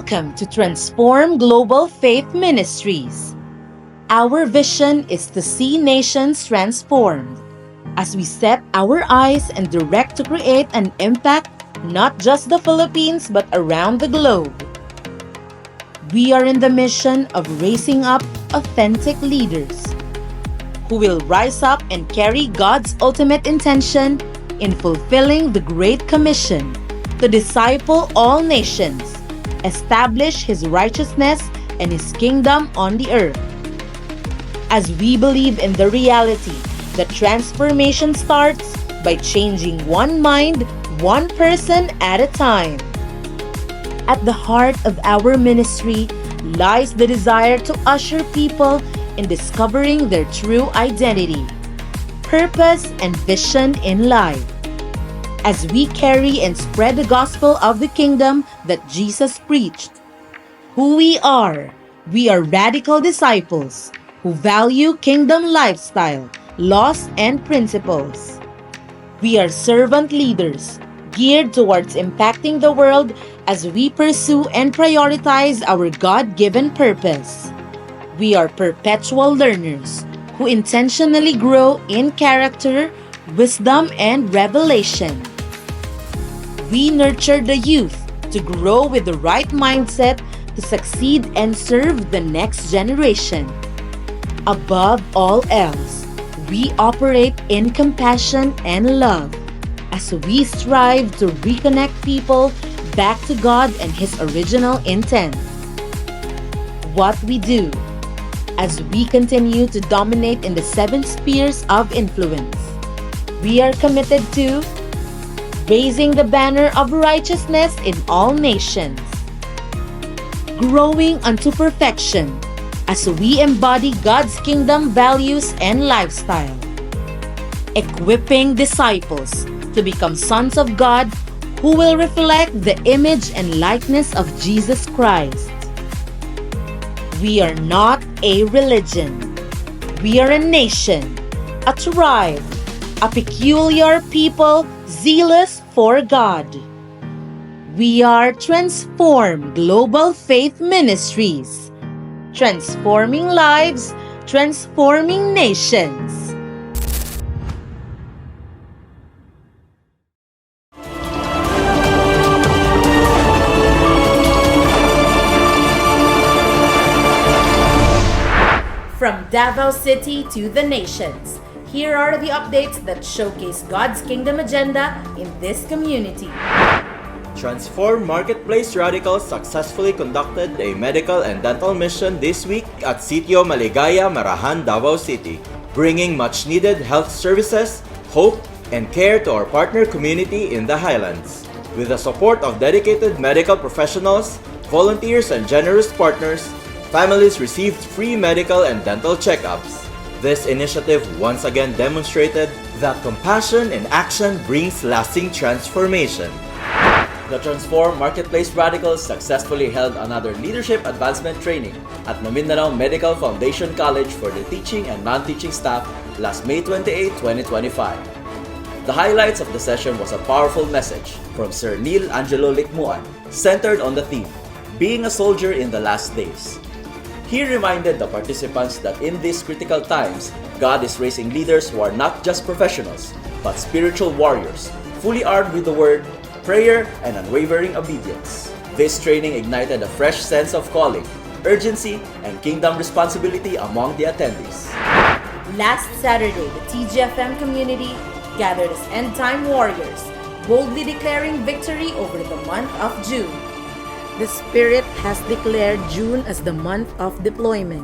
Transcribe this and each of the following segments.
Welcome to Transform Global Faith Ministries. Our vision is to see nations transformed as we set our eyes and direct to create an impact not just the Philippines but around the globe. We are in the mission of raising up authentic leaders who will rise up and carry God's ultimate intention in fulfilling the Great Commission to disciple all nations, establish His righteousness and His kingdom on the earth. As we believe in the reality that transformation starts by changing one mind, one person at a time. At the heart of our ministry lies the desire to usher people in discovering their true identity, purpose, and vision in life. As we carry and spread the gospel of the kingdom that Jesus preached, who we are radical disciples who value kingdom lifestyle, laws, and principles. We are servant leaders geared towards impacting the world as we pursue and prioritize our God-given purpose. We are perpetual learners who intentionally grow in character, wisdom, and revelation. We nurture the youth to grow with the right mindset to succeed and serve the next generation. Above all else, we operate in compassion and love as we strive to reconnect people back to God and His original intent. What we do as we continue to dominate in the 7 spheres of influence, we are committed to raising the banner of righteousness in all nations, growing unto perfection as we embody God's kingdom values and lifestyle, equipping disciples to become sons of God who will reflect the image and likeness of Jesus Christ. We are not a religion. We are a nation, a tribe, a peculiar people zealous for God. We are Transform Global Faith Ministries, transforming lives, transforming nations. From Davao City to the nations, here are the updates that showcase God's kingdom agenda in this community. Transform Marketplace Radicals successfully conducted a medical and dental mission this week at Sitio Maligaya, Marahan, Davao City, bringing much-needed health services, hope, and care to our partner community in the Highlands. With the support of dedicated medical professionals, volunteers, and generous partners, families received free medical and dental checkups. This initiative once again demonstrated that compassion in action brings lasting transformation. The Transform Marketplace Radicals successfully held another leadership advancement training at Maguindanao Medical Foundation College for the teaching and non-teaching staff last May 28, 2025. The highlights of the session was a powerful message from Sir Neil Angelo Likmuan, centered on the theme, Being a Soldier in the Last Days. He reminded the participants that in these critical times, God is raising leaders who are not just professionals, but spiritual warriors, fully armed with the Word, prayer, and unwavering obedience. This training ignited a fresh sense of calling, urgency, and kingdom responsibility among the attendees. Last Saturday, the TGFM community gathered as end-time warriors, boldly declaring victory over the month of June. The Spirit has declared June as the month of deployment,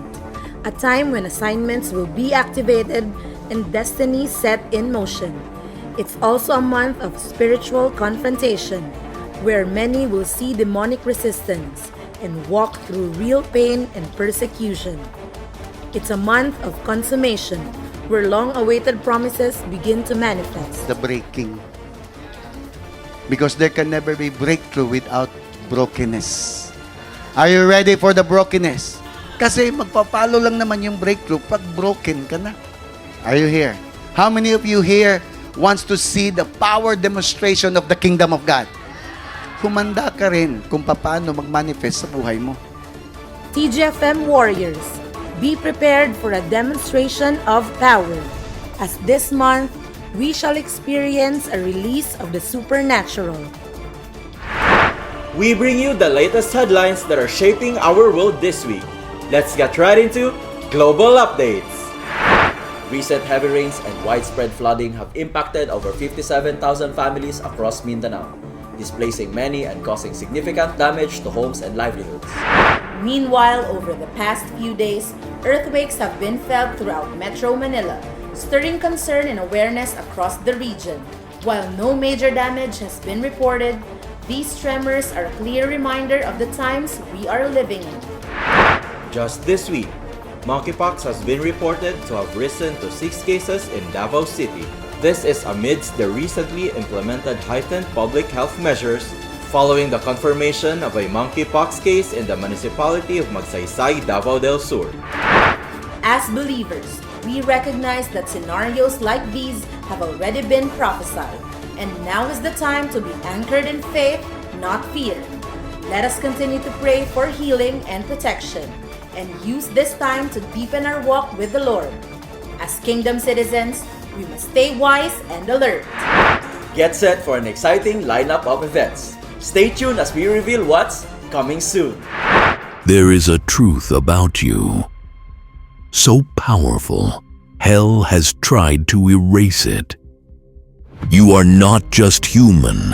a time when assignments will be activated and destiny set in motion. It's also a month of spiritual confrontation, where many will see demonic resistance and walk through real pain and persecution. It's a month of consummation, where long-awaited promises begin to manifest. The breaking. Because there can never be breakthrough without brokenness. Are you ready for the brokenness? Kasi magpapalo lang naman yung breakthrough pag broken ka na. Are you here? How many of you here wants to see the power demonstration of the kingdom of God? humanda ka rin kung paano mag-manifest sa buhay mo. TGFM Warriors, be prepared for a demonstration of power. As this month, we shall experience a release of the supernatural. We bring you the latest headlines that are shaping our world this week. Let's get right into Global Updates. Recent heavy rains and widespread flooding have impacted over 57,000 families across Mindanao, displacing many and causing significant damage to homes and livelihoods. Meanwhile, over the past few days, earthquakes have been felt throughout Metro Manila, stirring concern and awareness across the region. While no major damage has been reported, these tremors are a clear reminder of the times we are living in. Just this week, monkeypox has been reported to have risen to 6 cases in Davao City. This is amidst the recently implemented heightened public health measures following the confirmation of a monkeypox case in the municipality of Magsaysay, Davao del Sur. As believers, we recognize that scenarios like these have already been prophesied, and now is the time to be anchored in faith, not fear. Let us continue to pray for healing and protection, and use this time to deepen our walk with the Lord. As kingdom citizens, we must stay wise and alert. Get set for an exciting lineup of events. Stay tuned as we reveal what's coming soon. There is a truth about you, so powerful, hell has tried to erase it. You are not just human.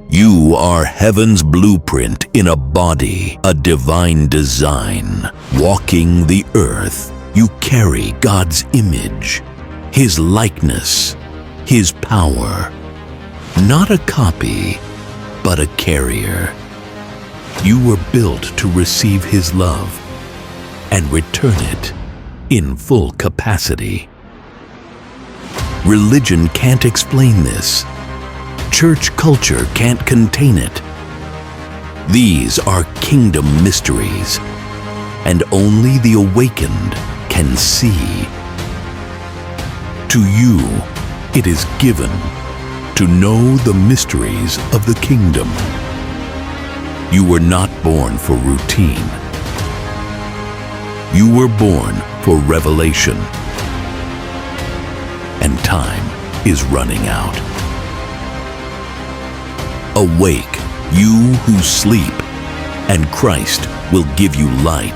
You are heaven's blueprint in a body, a divine design. Walking the earth, you carry God's image, His likeness, His power. Not a copy, but a carrier. You were built to receive His love and return it in full capacity. Religion can't explain this. Church culture can't contain it. These are kingdom mysteries, and only the awakened can see. To you, it is given to know the mysteries of the kingdom. You were not born for routine. You were born for revelation. And time is running out. Awake, you who sleep, and Christ will give you light.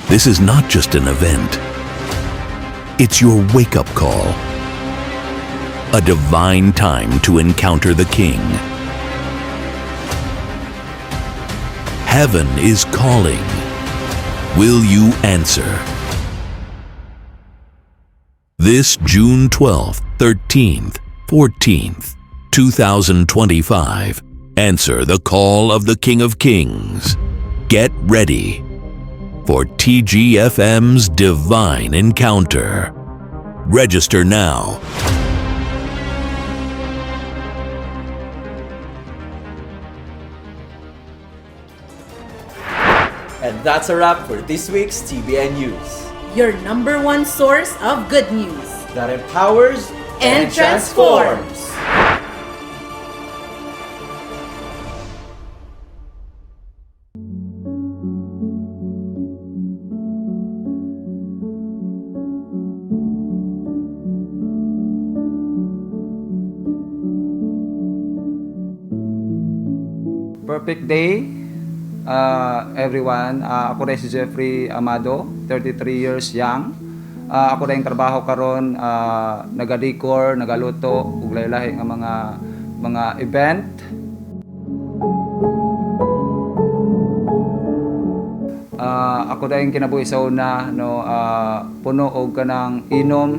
This is not just an event. It's your wake-up call. A divine time to encounter the King. Heaven is calling. Will you answer? This June 12th, 13th, 14th, 2025, answer the call of the King of Kings. Get ready for TGFM's Divine Encounter. Register now. And that's a wrap for this week's TBN News. Your number one source of good news. That empowers And transforms. Perfect day, everyone. Ako rin si Jeffrey Amado, 33 years young. Ako rin trabaho karon, naga-decor, nagaluto, ug lahi-lahi nga mga event. Ako rin kinabuhi sa una, no, puno og kanang inom,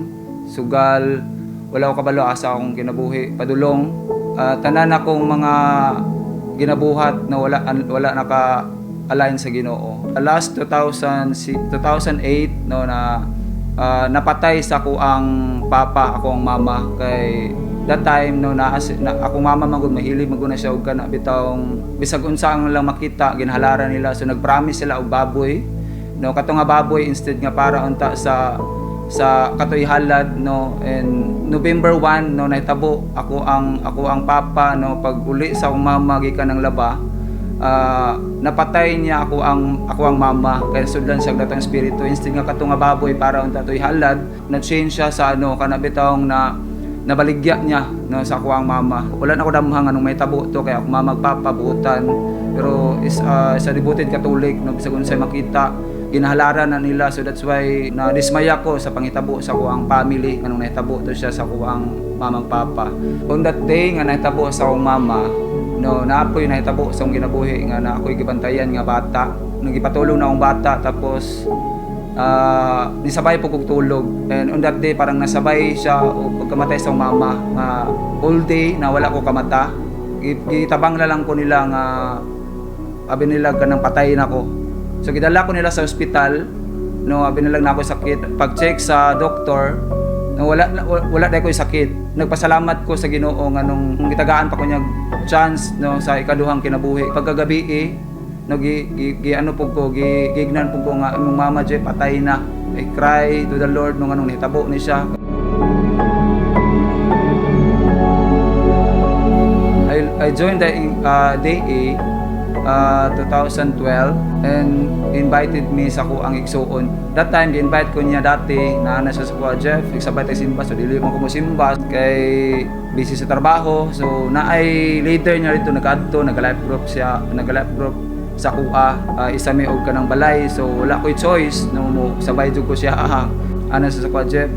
sugal, wala ko kabalo asa akong kinabuhi, padulong. Tanan akong mga ginabuhat na wala naka-align sa Ginoo. Last 2008 no na napatay sa ko ang papa, akong mama kay that time no na ako mama magud mahilig maguna siya og kana bitawng bisag unsa ang lang makita ginhalaran nila, so nagpromise sila og baboy no, kato nga baboy instead nga para unta sa katoy halad no. And November 1 no nahitabo ako ang papa no, pag uli sa akong mama gikan ng laba, napatay niya ako ang mama kaya sudlan siya datang espiritu, instead nga kato nga baboy para unta toy halad na change siya sa ano kana bitawng na nabaligya niya no sa ako ang mama. Wala na ako damhang anong may tabo to kaya ako magpapabutan, pero sa devoted Catholic no bisag unsay makita ginahalaran na nila, so that's why na dismaya ko sa pangitabo sa kuang family anong nahitabo to siya sa kuang mamang papa. On that day nga nahitabo sa akong mama no, naapoy nahitabo sa akong kinabuhi nga na ako'y gibantayan nga bata, nung gipatulong na akong bata, tapos nisabay po kong tulog, and on that day parang nasabay siya o pagkamatay sa akong mama nga all day na wala ko kamata, gitabang na lang ko nila nga abi nila kanang patayin ako. So gidala ko nila sa ospital no, abi nila na ako sakit, pag check sa doktor no, wala dai ko sakit. Nagpasalamat ko sa Ginoo nga nung gitagaan pa ko niya chance no sa ikaduhang kinabuhi. Pagkagabi no ano po ko gignan po ko nga among mama Jeff patay na. I cry to the Lord nung anong nahitabo ni siya. I joined the DA 2012 and invited me sa ko ang igsuon. That time gi-invite ko niya dati na ana siya sa kuha Jeff, nagsabay tayo simba, so dili man ko mo simba kay busy sa trabaho. So naay leader niya rito nag-adto, nag-life group sa kuha, isa may og kanang balay, so wala ko'y choice no mo sabay jud ko siya ana sa kuha Jeff.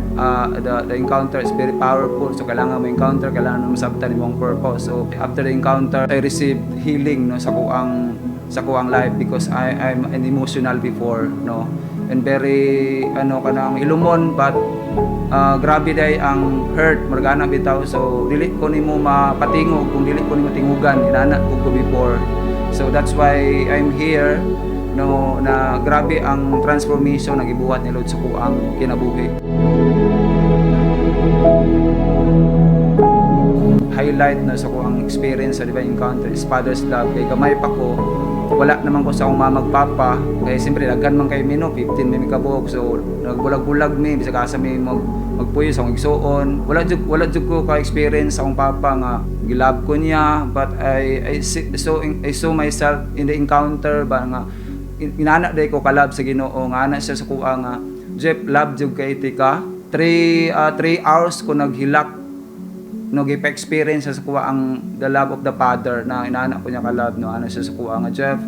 The encounter is very powerful, so kailangan mo encounter, kailangan mo sabtan imong purpose. So after the encounter I received healing no sa kuang life, because I'm an emotional before no, and very ano kanang ilumon, but grabe day ang hurt margana bitaw, so dili ko nimo mapatingog kung dili ko nimo tingugan inana ko before. So that's why I'm here no, na grabe ang transformation na gibuhat ni Lord sa kuang kinabuhi. Highlight na sa kuang experience sa Divine Encounter is Father's Love. Kay gamay pa ko, wala naman ko sa akong mamagpapa, kaya siyempre daghan man kay mino 15 may kabuok, so nagbulag-bulag mi bisag asa mi magpuyo sa akong igsuon. Wala jud ko ka experience sa akong papa nga gilab ko niya, but I saw myself in the encounter ba nga inana day ko kalab sa Ginoo nga ana siya sa kuha nga Jeff love jud kay tika 3 hours ko naghilak no gipa-experience sa kuha ang the love of the Father na inana ko niya kalab no, ana siya sa kuha nga Jeff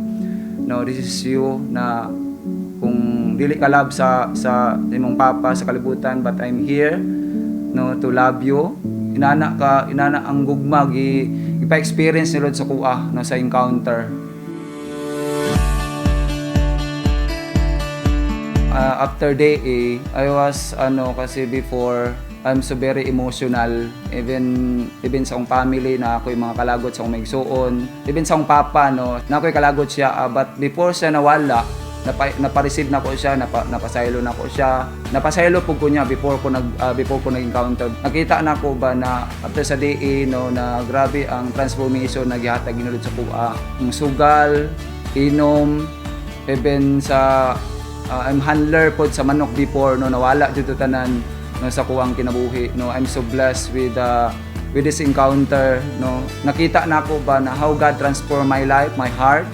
no, this is you na kung dili ka love sa imong papa sa kalibutan, but I'm here no to love you. Inana ang gugma gipa-experience ni Lord sa kuha no sa encounter. After day A, I was kasi before I'm so very emotional, even sa akong family na ako'y mga kalagot sa akong maigsuon, even sa akong papa no na ako'y kalagot siya, but before siya nawala napa-receive na ko siya, napasaylo na ko siya, napasaylo po ko niya before ko nag-encounter. Nakita na ko ba na after sa day A no na grabe ang transformation na gihatag ni Lord sa kuha, ang sugal, inom, even sa I'm handler po sa manok before no, nawala dito tanan no sa kuwang kinabuhi no. I'm so blessed with this encounter no. Nakita na ko ba na how God transform my life, my heart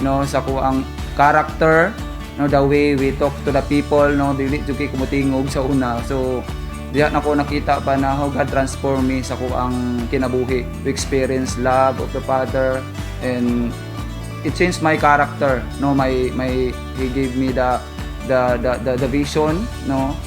no, sa kuwang character no, the way we talk to the people no, dili jud kay kumutingog sa una. So diha na ko nakita ba na how God transform me sa kuwang kinabuhi, to experience love of the Father, and it changed my character no. He gave me the vision no,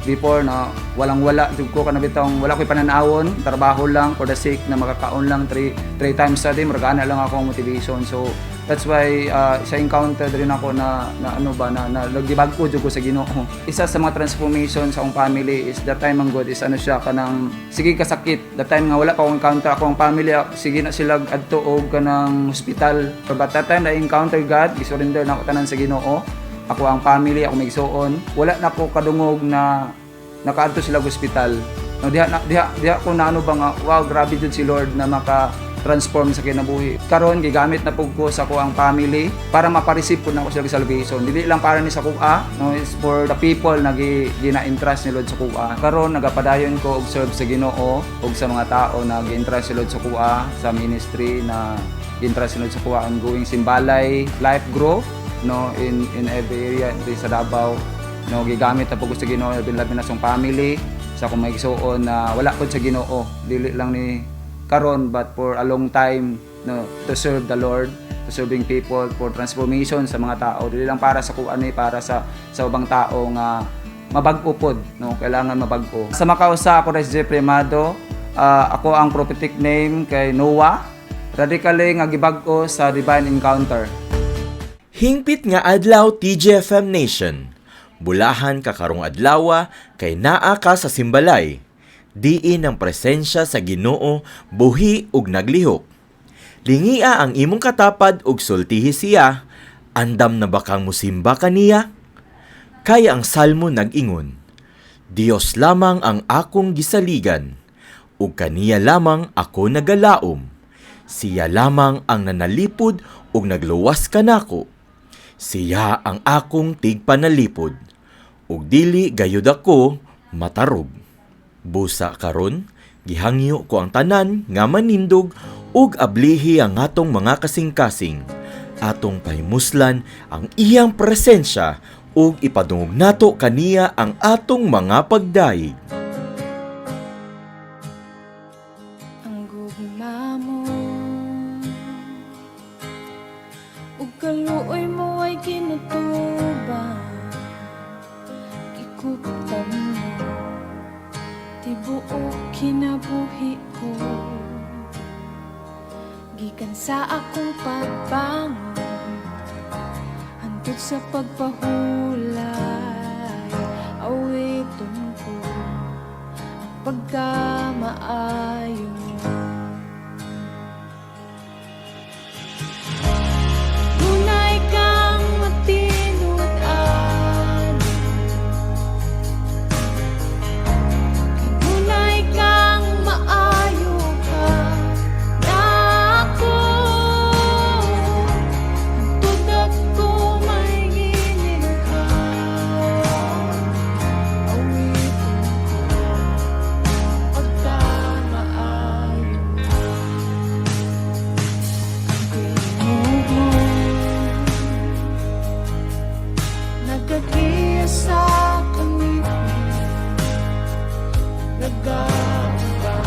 before na walang-wala jud ko kana bitong wala ko'y pananawon, trabaho lang for the sake na makakaon lang 3 times a day, maragana lang ako ang motivation. So that's why sa encounter rin ako na nagbag ko jud ko sa Ginoo. Isa sa mga transformation sa akong family is that time ang God is siya kanang sige kasakit. That time nga wala pa akong encounter ako ang family, sige na sila adto og kanang hospital. But that time I encounter God, gisurrender na ako tanan sa Ginoo. Ako ang family, ako may igsuon. Wala na ko kadungog na nakaadto sila sa hospital. No, diha ko na ano ba nga, wow, grabe jud si Lord na maka-transform sa kinabuhi. Karon gigamit na pug ko sa ko ang family para mapa-receive ko na ko sila salvation. Dili lang para ni sa kuha, no, is for the people na gina-entrust ni Lord sa kuha. Karon nagapadayon ko og serve sa Ginoo ug sa mga tao na gi-entrust si Lord sa kuha sa ministry na gi-entrust si Lord sa kuha ongoing Simbalay Life Grow, no, in every area dito sa Davao. No, gigamit na pug ko sa Ginoo labi na sa family sa kung may gisuon na wala pod sa Ginoo, dili lang ni karon but for a long time, no, to serve the Lord, to serving people, for transformation sa mga tao, dili lang para sa kuan ni para sa ubang tao nga mabag-o pod, no, kailangan mabag-o. Sa makausa ako si Jeffrey Amado, ako ang prophetic name kay Noah, radically nga gibag-o sa Divine Encounter. Hingpit nga adlaw TGFM Nation. Bulahan ka karong adlaw kay naa ka sa Simbalay. Diin ang presensya sa Ginoo buhi ug naglihok. Lingia ang imong katapad ug sultihi siya. Andam na ba kang musimba kaniya? Kaya ang salmo nag-ingon, Dios lamang ang akong gisaligan, ug kaniya lamang ako nagalaom. Siya lamang ang nanalipod ug nagluwas kanako. Siya ang akong tigpanalipod, ug dili gayud ako matarog. Busa karon, gihangyo ko ang tanan nga manindog ug ablihi ang atong mga kasing-kasing. Atong pahimuslan ang iyang presensya ug ipadungog nato kaniya ang atong mga pagdaig. Ang gugma mo ug kaluoy mo ay kinutuban, gikuptan mo tibuok kinabuhi ko, gikan sa akong pagbangon hangtod sa pagpahulay, awiton ko ang pagkamaayo mo. Tunay kang matinudan, tunay kang maayo ka na ako. Ang tudak ko may ginilhan, awitin ko pagkamaayo. Ang tinog mo nagagiya sa kamibig, nagagawa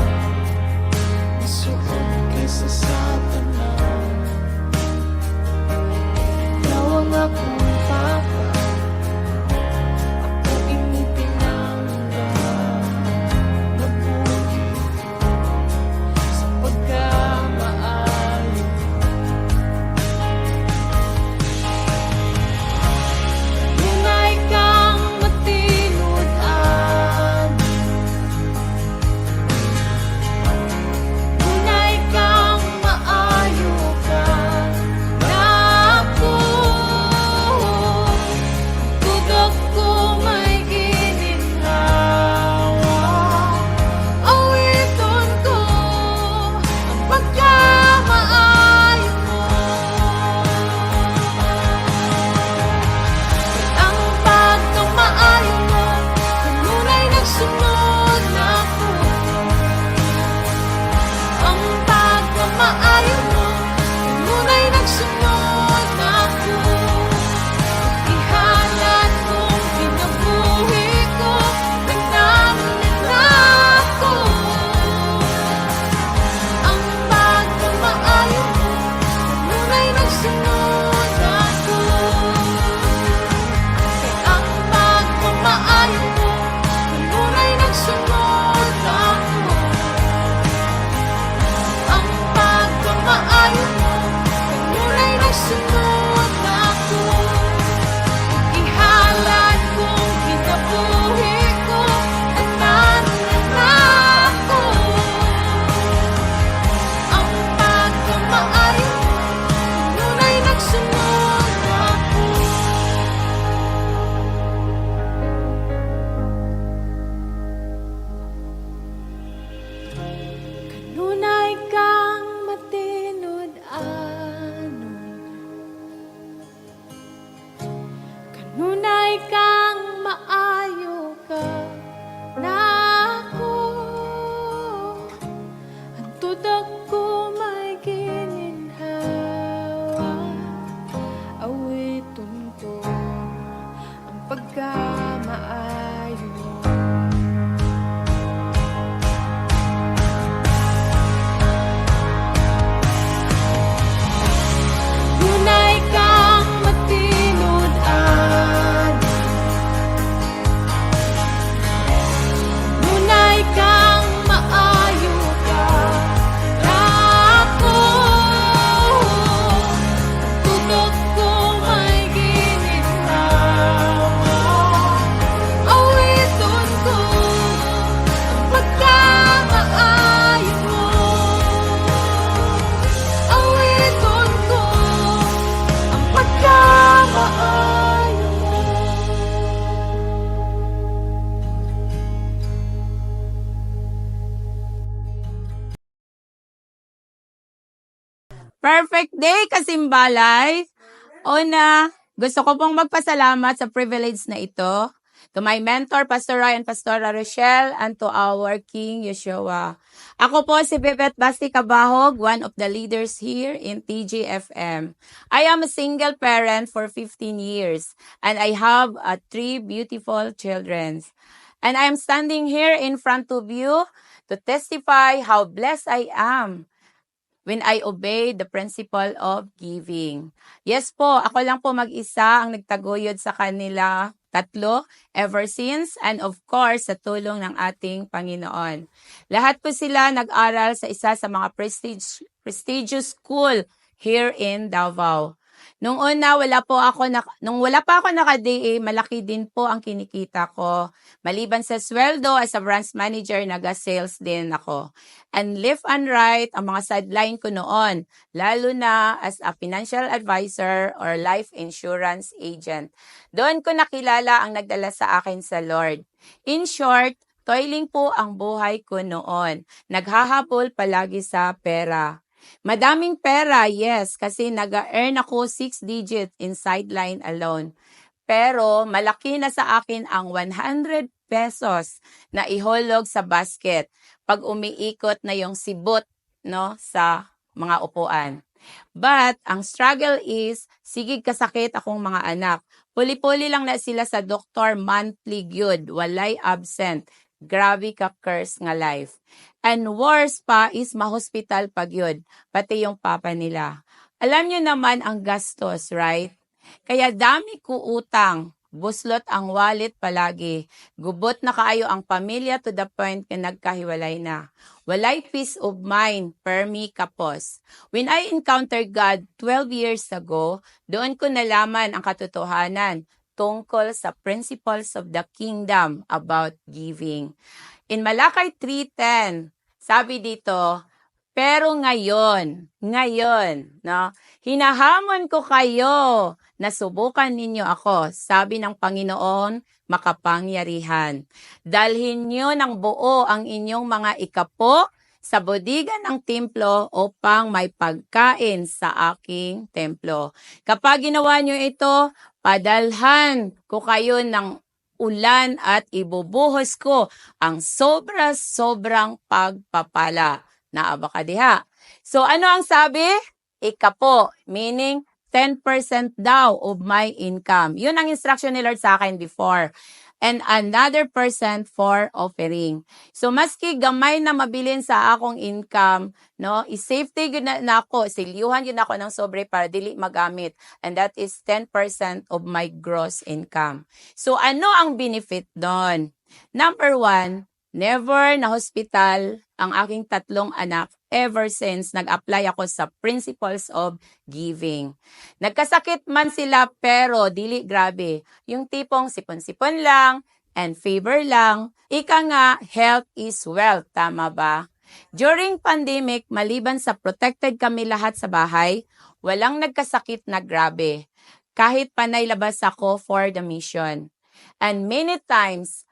isuot kaysa sa tanan. Nawang akong papa, ako iyong pinanggan, mabuhi sa pagkamaayo. Tunay kang matinudan, Perfect day, Kasimbalay! Una, gusto ko pong magpasalamat sa privilege na ito to my mentor, Pastor Ryan, Pastora Rochelle, and to our King Yeshua. Ako po si Bebet Basti Cabahog, one of the leaders here in TGFM. I am a single parent for 15 years, and I have 3 beautiful children. And I am standing here in front of you to testify how blessed I am when I obey the principle of giving. Yes po, ako lang po mag-isa ang nagtaguyod sa kanila tatlo ever since, and of course sa tulong ng ating Panginoon. Lahat po sila nag-aral sa isa sa mga prestigious school here in Davao. Nung wala pa ako naka-DA, malaki din po ang kinikita ko. Maliban sa sweldo as a branch manager, naga-sales din ako. And left and right, ang mga sideline ko noon, lalo na as a financial advisor or life insurance agent. Doon ko nakilala ang nagdala sa akin sa Lord. In short, toiling po ang buhay ko noon. Naghahabol palagi sa pera. Madaming pera, yes, kasi nag-earn ako 6 digits in sideline alone. Pero malaki na sa akin ang 100 pesos na ihulog sa basket pag umiikot na yung sibot sa mga upuan. But ang struggle is, sigig kasakit akong mga anak. Puli-puli lang na sila sa doktor monthly gyud, walay absent. Grabe ka curse nga life. And worse pa is mahospital pag yun, pati yung papa nila. Alam nyo naman ang gastos, right? Kaya dami ko utang, buslot ang wallet palagi. Gubot na kaayo ang pamilya to the point na nagkahiwalay na. Walay peace of mind, permi kapos. When I encountered God 12 years ago, doon ko nalaman ang katotohanan tungkol sa principles of the kingdom about giving. In Malakay 3:10, sabi dito, pero ngayon, hinahamon ko kayo na subukan ninyo ako, sabi ng Panginoon, makapangyarihan. Dalhin nyo ng buo ang inyong mga ikapo sa bodigan ng templo upang may pagkain sa aking templo. Kapag ginawa nyo ito, padalhan ko kayo ng ulan at ibubuhos ko ang sobrang pagpapala. Naaba ka diha. So ano ang sabi? Ikapo, meaning 10% daw of my income. Yun ang instruction ni Lord sa akin before. And another percent for offering. So maski gamay na mabilin sa akong income, i-safety yun na ako, silyuhan yun ako ng sobre para dili magamit. And that is 10% of my gross income. So ano ang benefit doon? Number 1, never na hospital ang aking 3 anak ever since nag-apply ako sa principles of giving. Nagkasakit man sila pero dili grabe. Yung tipong sipon-sipon lang and favor lang. Ika nga, health is wealth. Tama ba? During pandemic, maliban sa protected kami lahat sa bahay, walang nagkasakit na grabe. Kahit panay labas ako for the mission. And many times,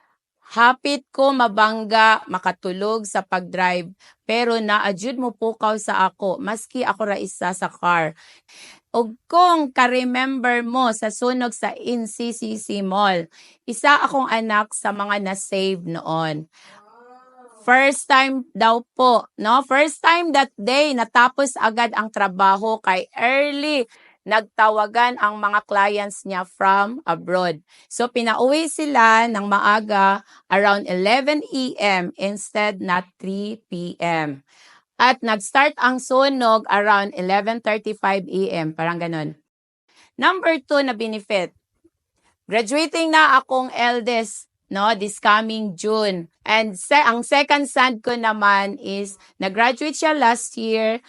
hapit ko mabangga, makatulog sa pag-drive, pero na-adjud mo pukaw sa ako, maski ako ra isa sa car. O kung ka-remember mo sa sunog sa NCCC Mall, isa akong anak sa mga na-save noon. First time daw po, First time that day, natapos agad ang trabaho kay early. Nagtawagan ang mga clients niya from abroad. So, pinauwi sila ng maaga around 11 a.m. instead na 3 p.m. At nag-start ang sunog around 11:35 a.m. Parang ganun. Number 2 na benefit. Graduating na akong eldest, this coming June. And ang second son ko naman is, nag-graduate siya last year,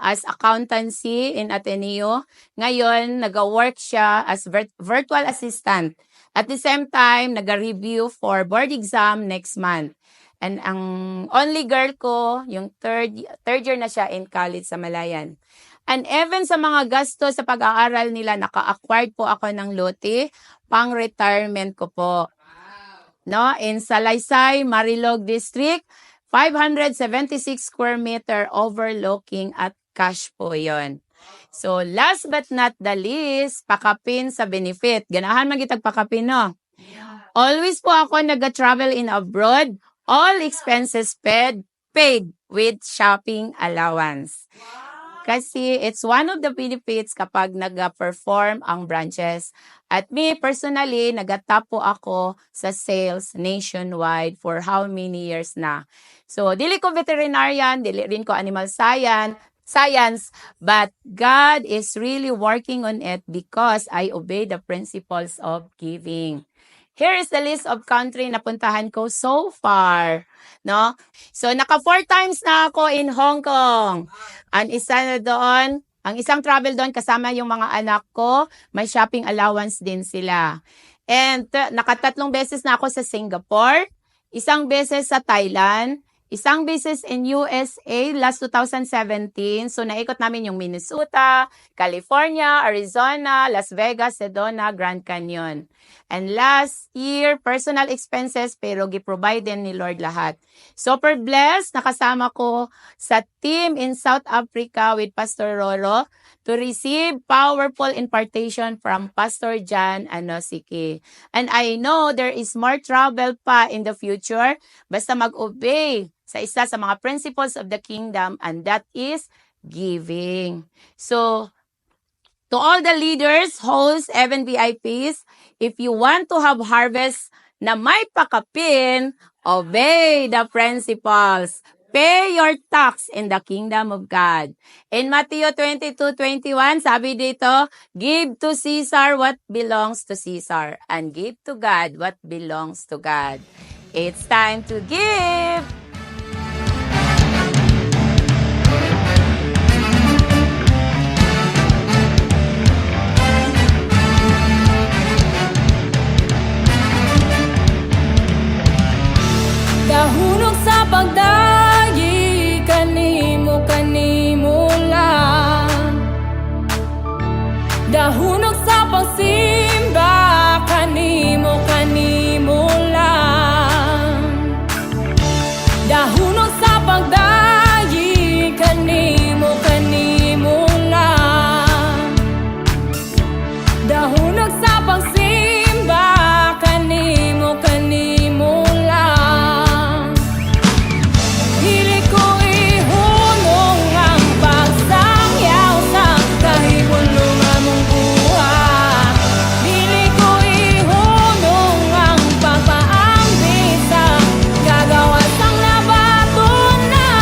as accountancy in Ateneo. Ngayon, nag-work siya as virtual assistant. At the same time, nag-review for board exam next month. And ang only girl ko, yung third year na siya in college sa Malayan. And even sa mga gasto sa pag-aaral nila, naka-acquired po ako ng lote, pang-retirement ko po. In Salaysay, Marilog District, 576 square meter overlooking at cash po yon. So last but not the least, pakapin sa benefit. Ganahan magitag pakapin, no? Always po ako nag-travel in abroad. All expenses paid with shopping allowance. Kasi it's one of the benefits kapag nag-perform ang branches. At me, personally, nag-top po ako sa sales nationwide for how many years na. So, dili ko veterinarian, dili rin ko animal science, but God is really working on it because I obey the principles of giving. Here is the list of country na puntahan ko so far, no? So, 4 times na ako in Hong Kong. Ang isang travel doon kasama yung mga anak ko, may shopping allowance din sila. And 3 beses na ako sa Singapore, 1 beses sa Thailand, 1 beses in USA last 2017. So, naikot namin yung Minnesota, California, Arizona, Las Vegas, Sedona, Grand Canyon. And last year, personal expenses pero gi-provide din ni Lord lahat. Super blessed, nakasama ko sa team in South Africa with Pastor Roro to receive powerful impartation from Pastor John Anosike. And I know there is more travel pa in the future, basta mag-obey sa isa sa mga principles of the kingdom, and that is giving. So, to all the leaders, hosts, even VIPs, if you want to have harvest na may pakapin, obey the principles. Pay your tax in the kingdom of God. In Matthew 22:21, sabi dito, give to Caesar what belongs to Caesar, and give to God what belongs to God. It's time to give! Dahunong sa pagdayi, kanimo lang. Dahunong sa pagsimba, kanimo lang. Dahunong sa pagdayi, kanimo lang. Dahunong sa pagsimba, kanimo lang. Dili ko ihunong ang pagsangyaw sa kahibulong among buhat. Dili ko ihunong ang pagpaambi sa gagawas ang nabatunan.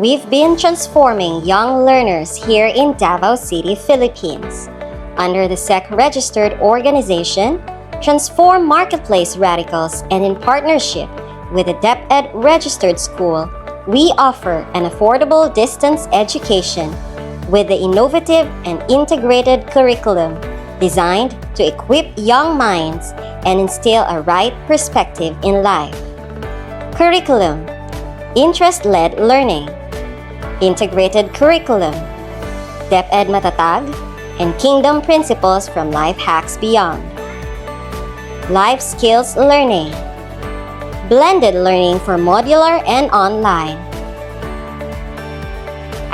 we've been transforming young learners here in Davao City, Philippines. Under the SEC-registered organization, Transform Marketplace Radicals, and in partnership with the DepEd Registered School, we offer an affordable distance education with the innovative and integrated curriculum designed to equip young minds and instill a right perspective in life. Curriculum: interest-led learning, integrated curriculum, DepEd Matatag, and Kingdom Principles from Life Hacks Beyond. Life skills learning, blended learning for modular and online.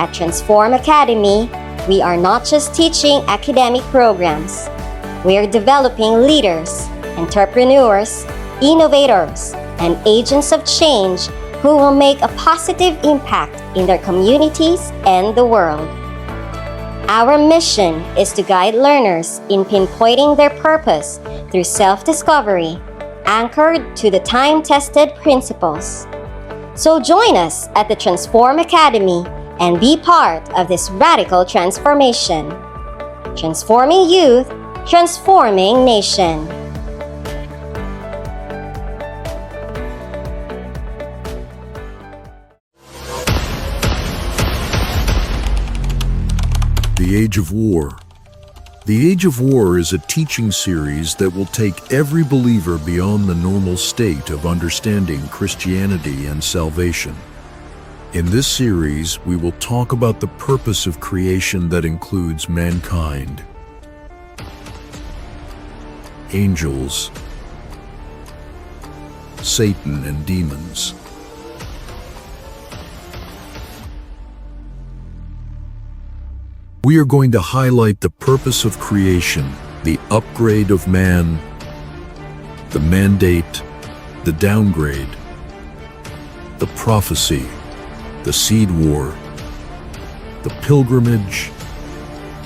At Transform Academy, we are not just teaching academic programs. We are developing leaders, entrepreneurs, innovators, and agents of change who will make a positive impact in their communities and the world. Our mission is to guide learners in pinpointing their purpose through self-discovery, anchored to the time-tested principles. So join us at the Transform Academy and be part of this radical transformation. Transforming youth, transforming nation. The Age of War. The Age of War is a teaching series that will take every believer beyond the normal state of understanding Christianity and salvation. In this series, we will talk about the purpose of creation that includes mankind, angels, Satan, and demons. We are going to highlight the purpose of creation, the upgrade of man, the mandate, the downgrade, the prophecy, the seed war, the pilgrimage,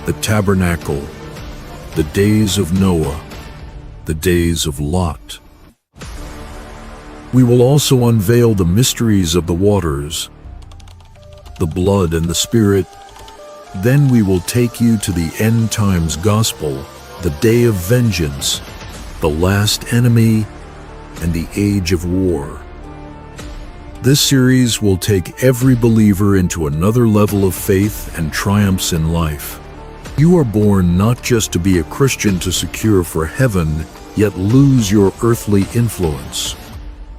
the tabernacle, the days of Noah, the days of Lot. We will also unveil the mysteries of the waters, the blood and the Spirit. Then we will take you to the end times gospel, the day of vengeance, the last enemy, and the age of war. This series will take every believer into another level of faith and triumphs in life. You are born not just to be a Christian to secure for heaven, yet lose your earthly influence.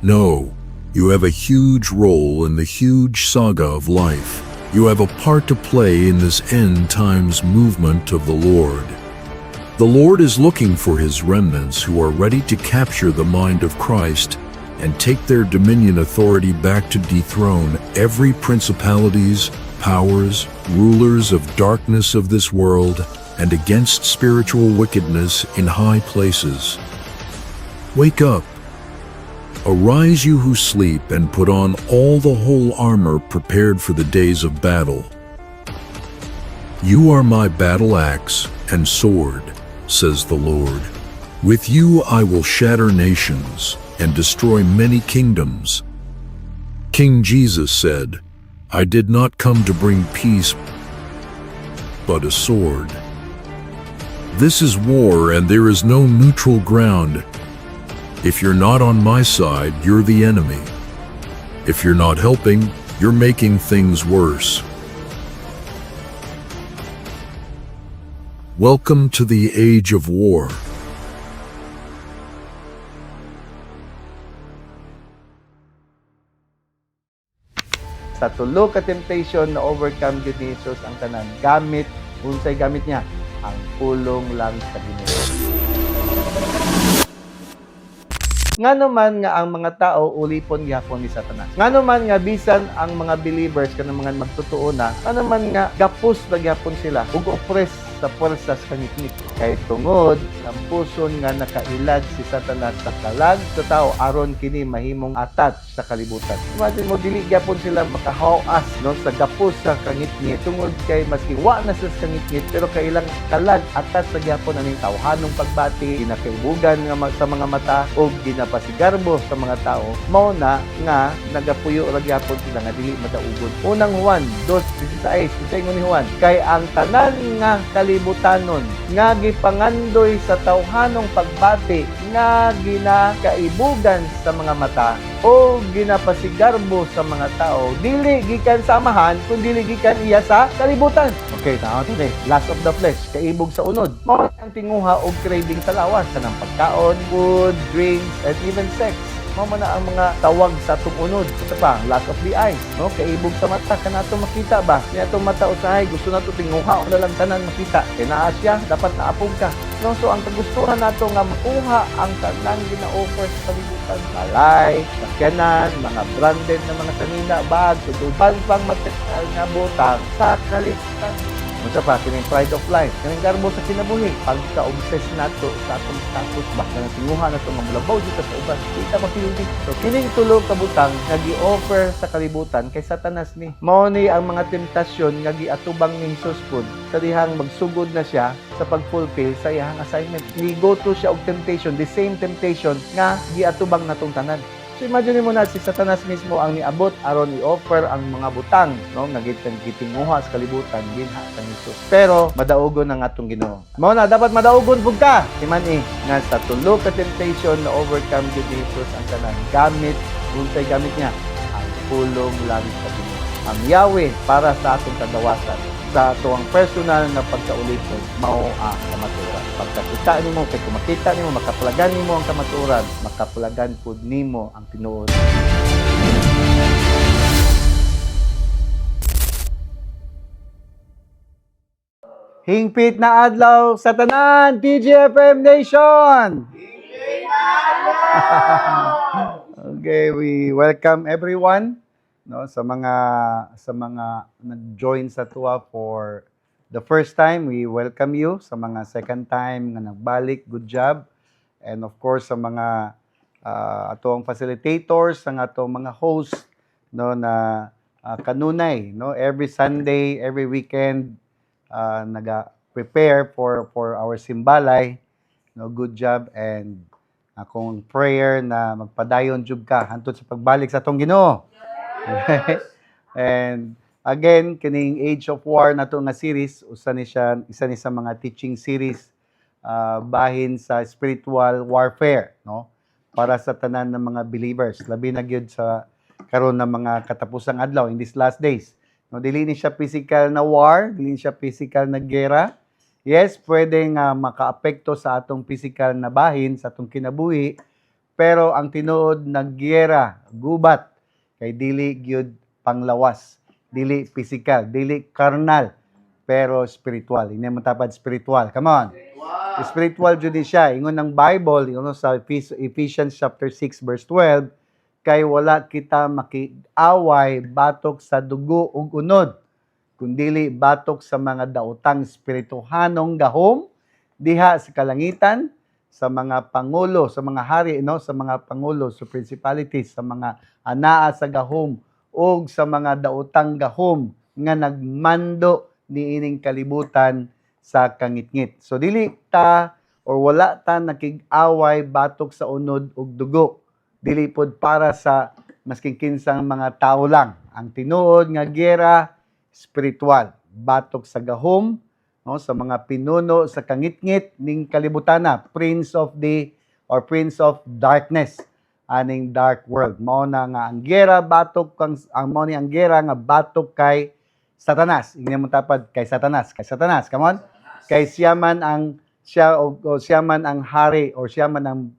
No, you have a huge role in the huge saga of life. You have a part to play in this end times movement of the Lord. The Lord is looking for His remnants who are ready to capture the mind of Christ and take their dominion authority back to dethrone every principalities, powers, rulers of darkness of this world, and against spiritual wickedness in high places. Wake up. Arise, you who sleep, and put on all the whole armor prepared for the days of battle. You are my battle axe and sword, says the Lord. With you I will shatter nations and destroy many kingdoms. King Jesus said, I did not come to bring peace, but a sword. This is war, and there is no neutral ground. If you're not on my side, you're the enemy. If you're not helping, you're making things worse. Welcome to the Age of War. Sa tulo ka temptation na overcome gyud ni Jesus ang tanan. Unsay gamit niya? Ang pulong lang sa Ginoo. Ngano man nga ang mga tao ulipon gyapon ni Satanas. Ngano man nga bisan ang mga believers kanang mga magtotoo na, ngano man nga gapos na gyapon sila ug oppress sa puwersa sa kangitngit. Kay tungod ang puson nga nakailag si Satanas sa kalag sa tao aron kini mahimong atat sa kalibutan. Imagine mo dili gyapon sila makahawas no sa gapos sa kangitngit tungod kay maski wa na sa kangitngit pero kailang kalag atat sa gyapon aning tawhanong pagbati ginakaibugan nga sa mga mata o ginapasigarbo sa mga tao mao na nga nagapuyo ra gyapon sila nga dili madaugod. Unang Juan 2:16 ingon ni Juan kay ang tanan nga kalibutanon nga gipangandoy sa tawhanong pagbati nga ginakaibugan sa mga mata o ginapasigarbo sa mga tao dili gikan sa amahan kundi dili gikan iya sa kalibutan. Okay, tao today. Lust of the flesh, kaibog sa unod. Mao ang tinguha og craving sa lawas kanang pagkaon, food, drinks, and even sex. Mao man na ang mga tawag sa atong unod. Ito pa, lust of the eyes, no? Kaibog sa mata kanato makita ba? Ni atong mata usahay gusto nato tinguha o lang tanan makita. Kay naa siya, dapat naapog ka. No, so ang kagustuhan nato nga makuha ang tanang gina-offer sa kalibutan, malay, sakyanan, mga branded na mga sanina, bag, tutuban pang material nga butang sa kalibutan. Unsa pa kining pride of life, kining garbo sa kinabuhi, pagka-obsess nato sa atong status ba nga tinguha nato nga mulabaw dito sa uban, kita mapildi. So kining tulo ka butang nga gi-offer sa kalibutan kay Satanas ni. Mao ni ang mga temptasyon nga giatubang ni Jesus pod sa dihang magsugod na siya sa pag-fulfill sa iyang assignment. Ni-go to siya og temptation, the same temptation nga giatubang natong tanan. So imagine mo na si Satanas mismo ang niabot aron i-offer ang mga butang no nga gitinguha sa kalibutan dinha sa Jesus. Pero madaugon ang atong Ginoo. Mao na dapat madaugon pud ka. Imani nga sa tulo ka temptation na overcome gid ni Jesus ang tanan. Gamit unsay gamit niya ang pulong lang sa Ginoo. Ang Yahweh para sa atong kadawasan sa tuwang personal na pagkaulipon mao ang kamaturan. Pagkakita nimo kay kung makita nimo makaplagan nimo ang kamaturan, makaplagan pud nimo ang tinuod. Hingpit na adlaw sa tanan TGFM Nation. Okay, we welcome everyone no sa mga nag-join sa tuwa for the first time. We welcome you sa mga second time nga nagbalik, good job. And of course sa mga atong facilitators, ang atong mga host no na kanunay no every Sunday, every weekend naga-prepare for our simbalay. No, good job and akong prayer na magpadayon jud ka hantod sa pagbalik sa atong Ginoo. And again, kining Age of War nato nga series, isa ni sa mga teaching series bahin sa spiritual warfare, no? Para sa tanan ng mga believers, labi na gyud sa karon ng mga katapusang adlaw in these last days. No, dili ni siya physical na war, dili ni siya physical na gera. Yes, pwede nga makaapekto sa atong physical na bahin, sa atong kinabuhi, pero ang tinuod na gera, gubat, kay dili gyud panglawas, dili physical, dili carnal, pero spiritual. Hindi mo tapad spiritual. Come on. Wow. Spiritual jud siya. Ingon ng Bible, sa Ephesians chapter 6 verse 12, kay wala kita makiaway batok sa dugo ug unod, kundili batok sa mga daotang spirituhanong gahom diha sa kalangitan, sa mga pangulo, sa mga hari, no, sa mga pangulo, sa principalities, sa mga anaa sa gahom o sa mga daotang gahom nga nagmando niining kalibutan sa kangitngit. So dili ta or wala ta nakig-away batok sa unod ug dugo. Dili pod para sa masking kinsang mga tao lang. Ang tinuod nga gera spiritual, batok sa gahom, no, sa mga pinuno sa kangitngit ning kalibutana, prince of darkness, aning dark world. Mao na nga ang gera batok mao ni ang gera nga batok kay Satanas. Ingnan mo tapad kay Satanas. Come on. Kay siya man ang hari or siya man ang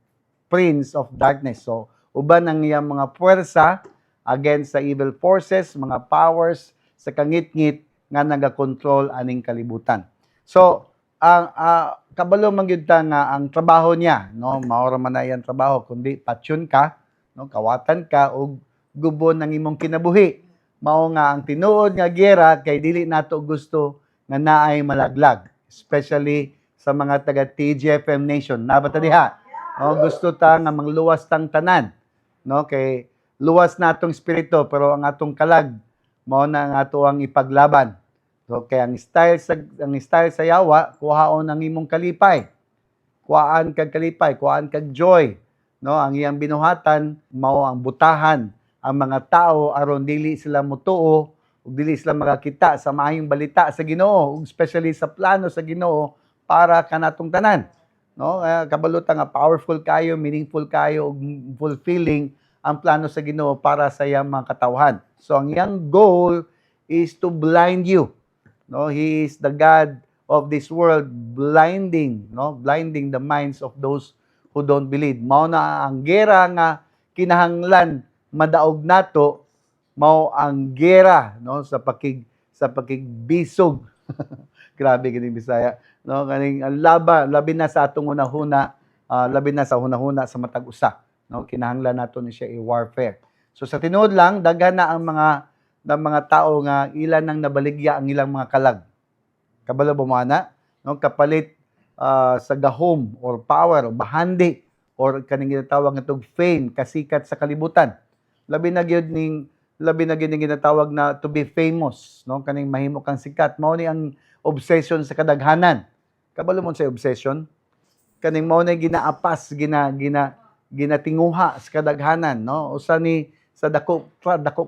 prince of darkness. So uban ang iyang mga puwersa against sa evil forces, mga powers sa kangitngit nga nagakontrol aning kalibutan. So, ang kabalo man gyud ta nga ang trabaho niya, no, mao ra man na iyang trabaho kundi patyon ka, no, kawatan ka og gubon ng imong kinabuhi. Mao nga ang tinuod nga gera kay dili nato gusto nga naay malaglag, especially sa mga taga TGFM Nation. Nabata diha. Gusto ta nga mangluwas tang tanan. No, kay luwas na atong espiritu pero ang atong kalag mao na ang ato ang ipaglaban. So kay ang style sa yawa kuhaon ang imong kalipay. Kuhaan kag kalipay, kuhaan kag joy. No, ang iyang binuhatan mao ang butahan ang mga tao aron dili sila mutuo ug dili sila makakita sa maayong balita sa Ginoo, ug especially sa plano sa Ginoo para kanatong tanan. No, kabalota nga powerful kayo, meaningful kayo ug fulfilling ang plano sa Ginoo para sa iyang mga katawhan. So ang iyang goal is to blind you. No, he is the God of this world, blinding the minds of those who don't believe. Mao na ang gera nga kinahanglan madaog nato, mao ang gera sa pakigbisog. Grabe kining Bisaya. No, kaning ang labi na sa atong hunahuna, labi na sa hunahuna sa matag usa. No, kinahanglan nato ni siya i-warfare. So sa tinuod lang daghan na ang mga tao nga ilan nang nabaligya ang ilang mga kalag. Kabalo ba mo ana? No, kapalit sa gahom or power or bahandi or kaning ginatawag nga tog fame, kasikat sa kalibutan. Labi na gyud ning ginatawag na to be famous, no, kaning mahimo kang sikat. Mao ni ang obsession sa kadaghanan. Kabalo mo sa obsession? Kaning mao ni ginaapas, ginatinguha sa kadaghanan, no? Usa ni sa dako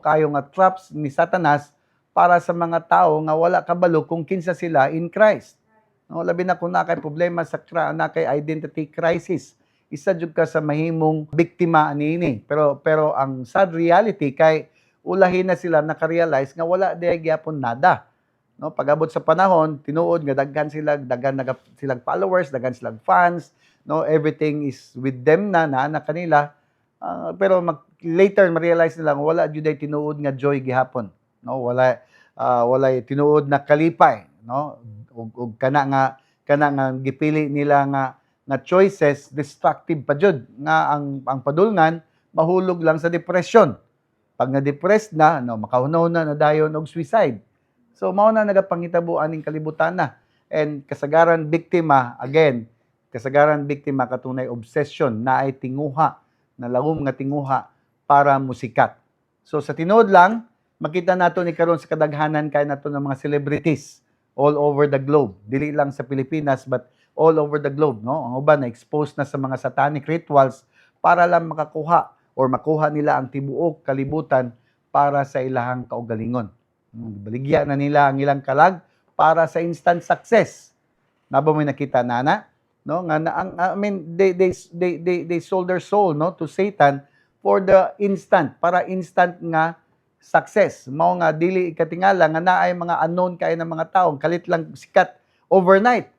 kayo nga traps ni Satanas para sa mga tao nga wala kabalo kung kinsa sila in Christ. No, labi na kung nakay problema sa nakay identity crisis. Isa jud ka sa mahimong biktima niini. Pero ang sad reality kay ulahin na sila naka-realize nga wala diay gyapon nada. No, pag-abot sa panahon, tinuod nga daghan silang followers, daghan silang fans, no, everything is with them na kanila. Pero later ma-realize nila nga wala jud ay tinuod nga joy gihapon. No, wala tinuod na kalipay, no? Ug kana nga gipili nila nga choices destructive pa jud nga ang padulngan mahulog lang sa depression. Pag na-depressed na, no, makahunahuna na dayon og suicide. So mao na nagapangitabuan ning kalibutan na. And kasagaran biktima katunay obsession na ay tinguha, na lagom nga tinguha para musikat. So sa tinuod lang, makita nato ni karon sa kadaghanan kay nato ng mga celebrities all over the globe. Dili lang sa Pilipinas but all over the globe, no? Ang uban na-expose na sa mga satanic rituals para lang makuha nila ang tibuok kalibutan para sa ilahang kaugalingon. Baligya na nila ang ilang kalag para sa instant success. Naba mo nakita nana, no? They sold their soul, no, to Satan for the instant nga success. Mao nga dili ikatingala nga naay mga unknown kay ng mga tawo, kalit lang sikat overnight.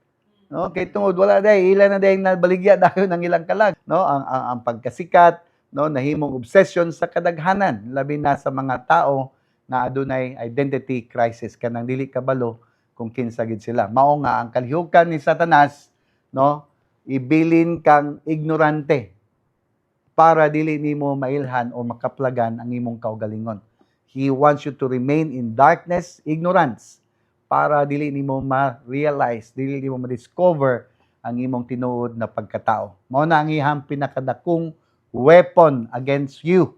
No, kay tungod wala day ila na day nabaligya dayon ang ilang kalag, no? Ang pagkasikat, no, nahimong obsession sa kadaghanan labi na sa mga tao na adunay identity crisis kanang dili kabalo kung kinsa gid sila. Mao nga ang kalihukan ni Satanas, no, ibilin kang ignorante para dili nimo mailhan o makaplagan ang imong kaugalingon. He wants you to remain in darkness, ignorance, para dili nimo ma-realize, dili nimo ma-discover ang imong tinuod na pagkatao. Mao na ang iyang pinakadakong weapon against you,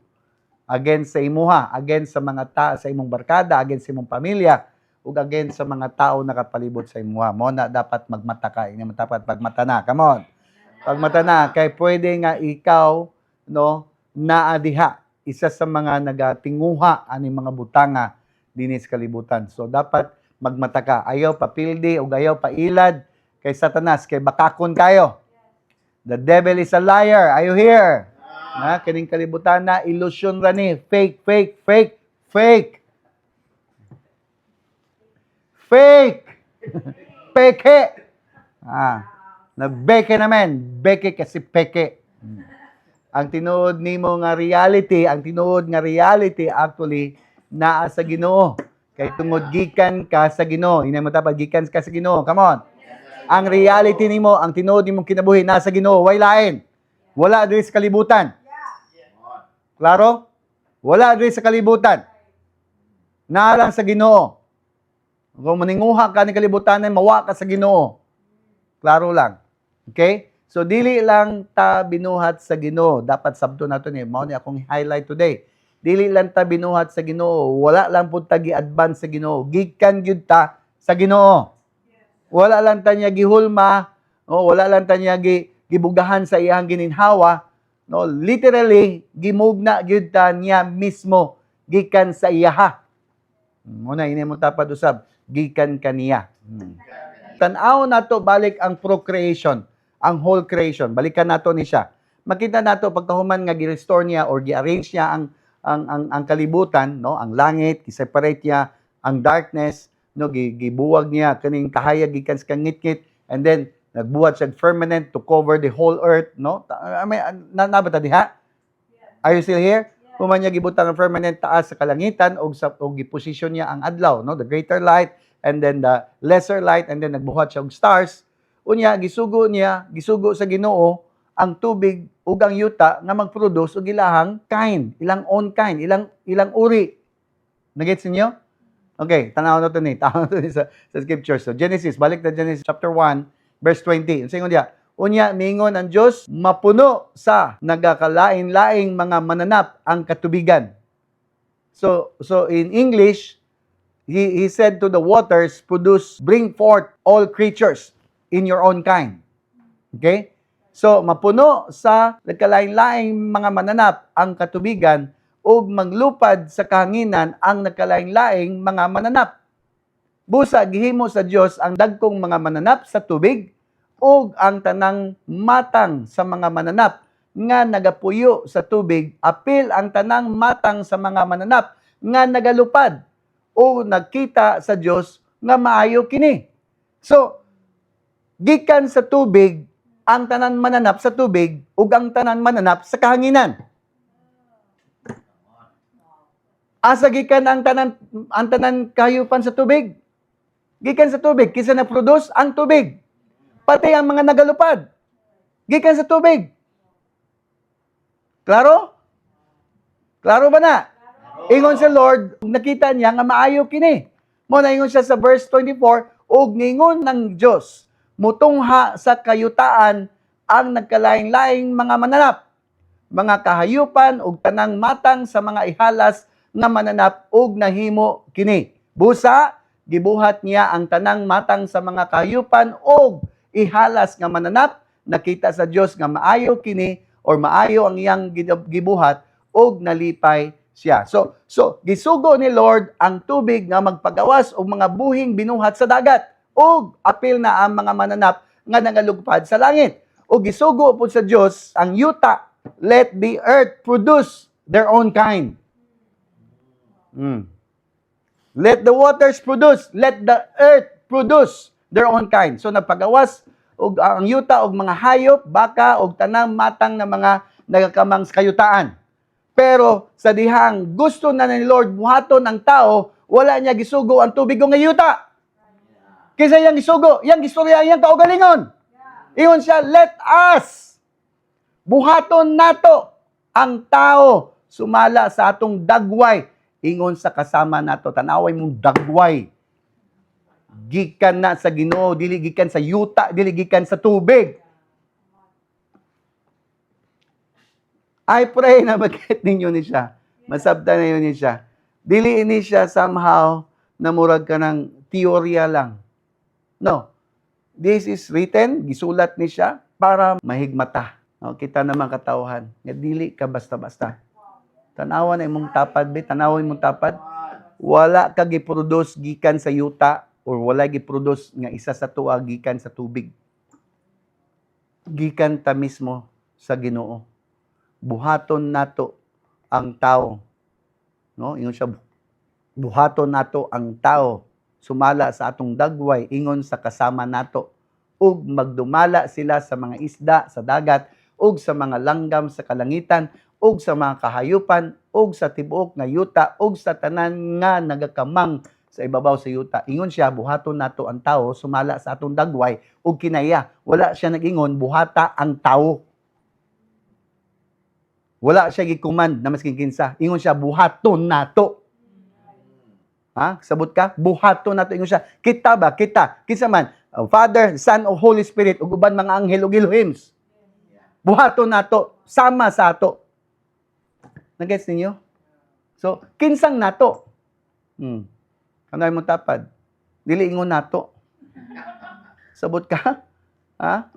against sa imuha, against sa mga sa imong barkada, against sa imong pamilya, ug against sa mga tao nakapalibot sa imuha. Mao na dapat magmata ka, ini dapat pagmata na. Come on. Pagmata na kay pwede nga ikaw, no, naa diha isa sa mga nagatinguha ani mga butanga dinhi sa kalibutan. So dapat magmata ka. Ayaw papildi o ayaw pailad kay Satanas, kay bakakon kayo. The devil is a liar. Are you here? Na kining kalibutan na illusion ra ni, fake. Peke. Nagbeke naman, beke kasi peke. Ang tinuod nimo nga reality, actually naa sa Ginoo. Kay tungod gikan ka sa Ginoo. Ina mo dapat gikan ka sa Ginoo. Come on. Ang reality nimo, ang tinuod nimong kinabuhi nasa Ginoo, way lain. Wala diri sa kalibutan. Klaro? Wala diri sa kalibutan. Naa lang sa Ginoo. Kung maninguha ka ni kalibutan, mawa ka sa Ginoo. Klaro lang. Okay? So dili lang ta binuhat sa Ginoo, dapat sabto nato ni mao ni akong highlight today. Dili lang ta binuhat sa Ginoo, wala lang pud ta gi-advance sa Ginoo, gikan gyud ta sa Ginoo. Wala lang ta niya gihulma, no, wala lang ta niya gibugahan sa iyang gininhawa, no, literally gimugna gyud ta niya mismo gikan sa iyaha. Muna ini mo tapad usab, gikan kaniya. Tan-aw nato balik ang procreation, ang whole creation. Balikan nato ni siya. Makita nato pagkahuman nga gi-restore niya or gi-arrange niya ang kalibutan, no, ang langit, gi-separate niya ang darkness, no, gibuwag niya kaning kahayag gikan sa ngit-ngit, and then nagbuhat siya firmament to cover the whole earth, no. Nabata diha? Are you still here? Human niya gibutang ang firmament taas sa kalangitan og giposisyon niya ang adlaw, no, the greater light and then the lesser light, and then nagbuhat siya og stars. Unya gisugo sa Ginoo ang tubig ug ang yuta nga magproduce og ilahang kind, ilang own kind, ilang uri. Nagets ninyo? Okay, tanaw na to ni sa scripture. So Genesis, balik na Genesis chapter 1 verse 20. Unsa ingon diha? Unya miingon ang Dios, mapuno sa nagakalain-laing mga mananap ang katubigan. So in English, he said to the waters, bring forth all creatures in your own kind. Okay? So mapuno sa nagkalain-laing mga mananap ang katubigan ug maglupad sa kahanginan ang nagkalain-laing mga mananap. Busa gihimo sa Dios ang dagkong mga mananap sa tubig ug ang tanang matang sa mga mananap nga nagapuyo sa tubig, apil ang tanang matang sa mga mananap nga nagalupad o nagkita sa Dios nga maayo kini. So gikan sa tubig ang tanan mananap sa tubig ug ang tanan mananap sa kahanginan. Asa gikan ang tanan kahayupan sa tubig? Gikan sa tubig, kisa na-produce ang tubig. Pati ang mga nagalupad. Gikan sa tubig. Klaro? Klaro ba na? Ingon sa Lord, nakita niya nga maayo kini. Mo na ingon siya sa verse 24, ug ningon ng Dios, mutungha sa kayutaan ang nagkalain-laing mga mananap, mga kahayupan ug tanang matang sa mga ihalas nga mananap ug nahimo kini. Busa gibuhat niya ang tanang matang sa mga kahayupan ug ihalas nga mananap, nakita sa Dios nga maayo kini or maayo ang iyang gibuhat ug nalipay siya. So gisugo ni Lord ang tubig nga magpagawas og mga buhing binuhat sa dagat ug apil na ang mga mananap nga nagalugpad sa langit. Ug gisugo pud sa Dios ang yuta, let the earth produce their own kind. Let the waters produce, let the earth produce their own kind. So nagpagawas og ang yuta og mga hayop, baka og tanang matang na mga nagakamang sa kayutaan. Pero sa dihang gusto na ni Lord buhaton ang tao, wala niya gisugo ang tubig nga yuta. Kaysa yang gisugo, yang gistorya, yang kaugalingon. Ingon siya, let us buhaton nato ang tao sumala sa atong dagway. Ingon sa kasama nato, tanaway mong dagway. Gikan na sa Ginoo, dili gikan sa yuta, dili gikan sa tubig. I pray na mag-get ninyo ni siya. Masabta na yun ni siya. Dili ini siya somehow na murag ka ng teorya lang. No. This is written, gisulat ni siya para mahigmata. No, kita naman katawhan. Nga dili ka basta-basta. Tanawan na imong tapad, tanawin mong tapad. Wala ka giproduce gikan sa yuta or wala giproduce nga isa sa tuwa gikan sa tubig. Gikan ta mismo sa Ginoo. Buhaton nato ang tao. No, ingon siya, buhaton nato ang tao sumala sa atong dagway ingon sa kasama nato ug magdumala sila sa mga isda sa dagat ug sa mga langgam sa kalangitan ug sa mga kahayupan ug sa tibuok nga yuta ug sa tanan nga nagakamang sa ibabaw sa yuta. Ingon siya, buhaton nato ang tao sumala sa atong dagway ug kinaya. Wala siya nag-ingon buhata ang tao. Wala siya gikuman na masking kinsa. Ingon siya, buhaton nato. Ha? Sabot ka? Buhaton nato. Ingon siya, kita ba? Kita. Kinsa man? Father, Son, o Holy Spirit, ug uban mga anghel ug Elohims. Buhaton nato, sama sa ato. Nagets ninyo? So, kinsang nato. Kanay mo tapad. Dili ingon nato. Sabot ka? Ha?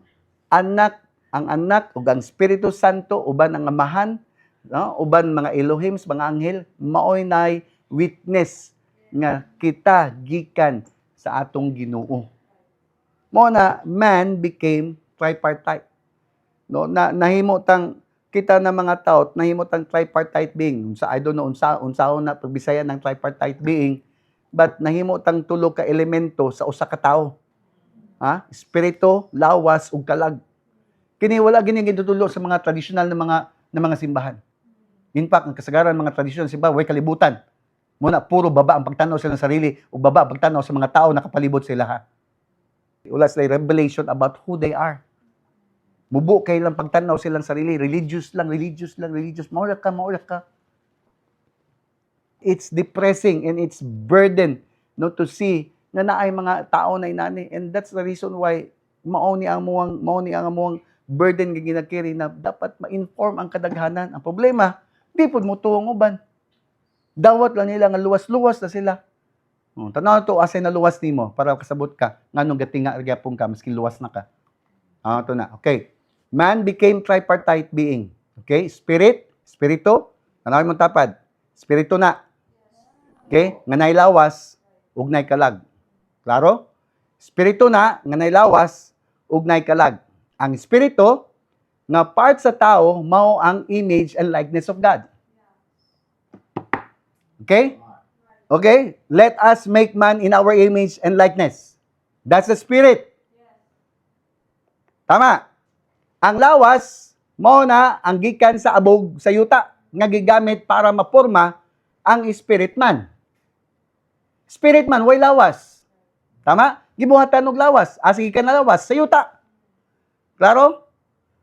Ang anak ug ang Espiritu Santo uban ang amahan, no? Uban mga Elohims, mga anghel, maoy nay witness nga kita gikan sa atong Ginoo. Mo na man became tripartite. No, nahimo tang kita na mga tao, nahimo tang tripartite being. I don't know unsaon na pagbisaya ng tripartite being, but nahimo tang tulo ka elemento sa usa ka tawo. Ha? Espiritu, lawas ug kalag. Kini wala gini gitutulo sa mga tradisyonal na mga simbahan. In fact, ang kasagaran mga tradisyon sa simbahan way kalibutan. Muna puro baba ang pagtanaw sa sarili o baba ang pagtanaw sa mga tao na kapalibot sila ha. Wala sila revelation about who they are. Mubo kay lang pagtanaw silang sarili, religious lang. Maulak ka. It's depressing and it's burden no to see na naay mga tao na inani, and that's the reason why mao ni ang amuang burden nga ginakiri na dapat ma-inform ang kadaghanan. Ang problema, di pud mo tuwang uban. Dawat lang nila nga luwas-luwas na sila. Tanaw to asay na luwas nimo para kasabot ka nganong gatinga gyapon ka maski luwas na ka. Ito na. Okay. Man became tripartite being. Okay? Spirit, espiritu, tanaw mo tapad. Espiritu na. Okay? Nganay lawas, ugnay kalag. Klaro? Espiritu na, nganay lawas, ugnay kalag. Ang espiritu, nga part sa tao, mao ang image and likeness of God. Okay? Okay? Let us make man in our image and likeness. That's the spirit. Tama. Ang lawas, mao na ang gikan sa abog sa yuta, nga gigamit para maporma ang spirit man. Spirit man, way lawas. Tama? Gibuhatan og lawas. Asa gikan na lawas? Sa yuta. Klaro?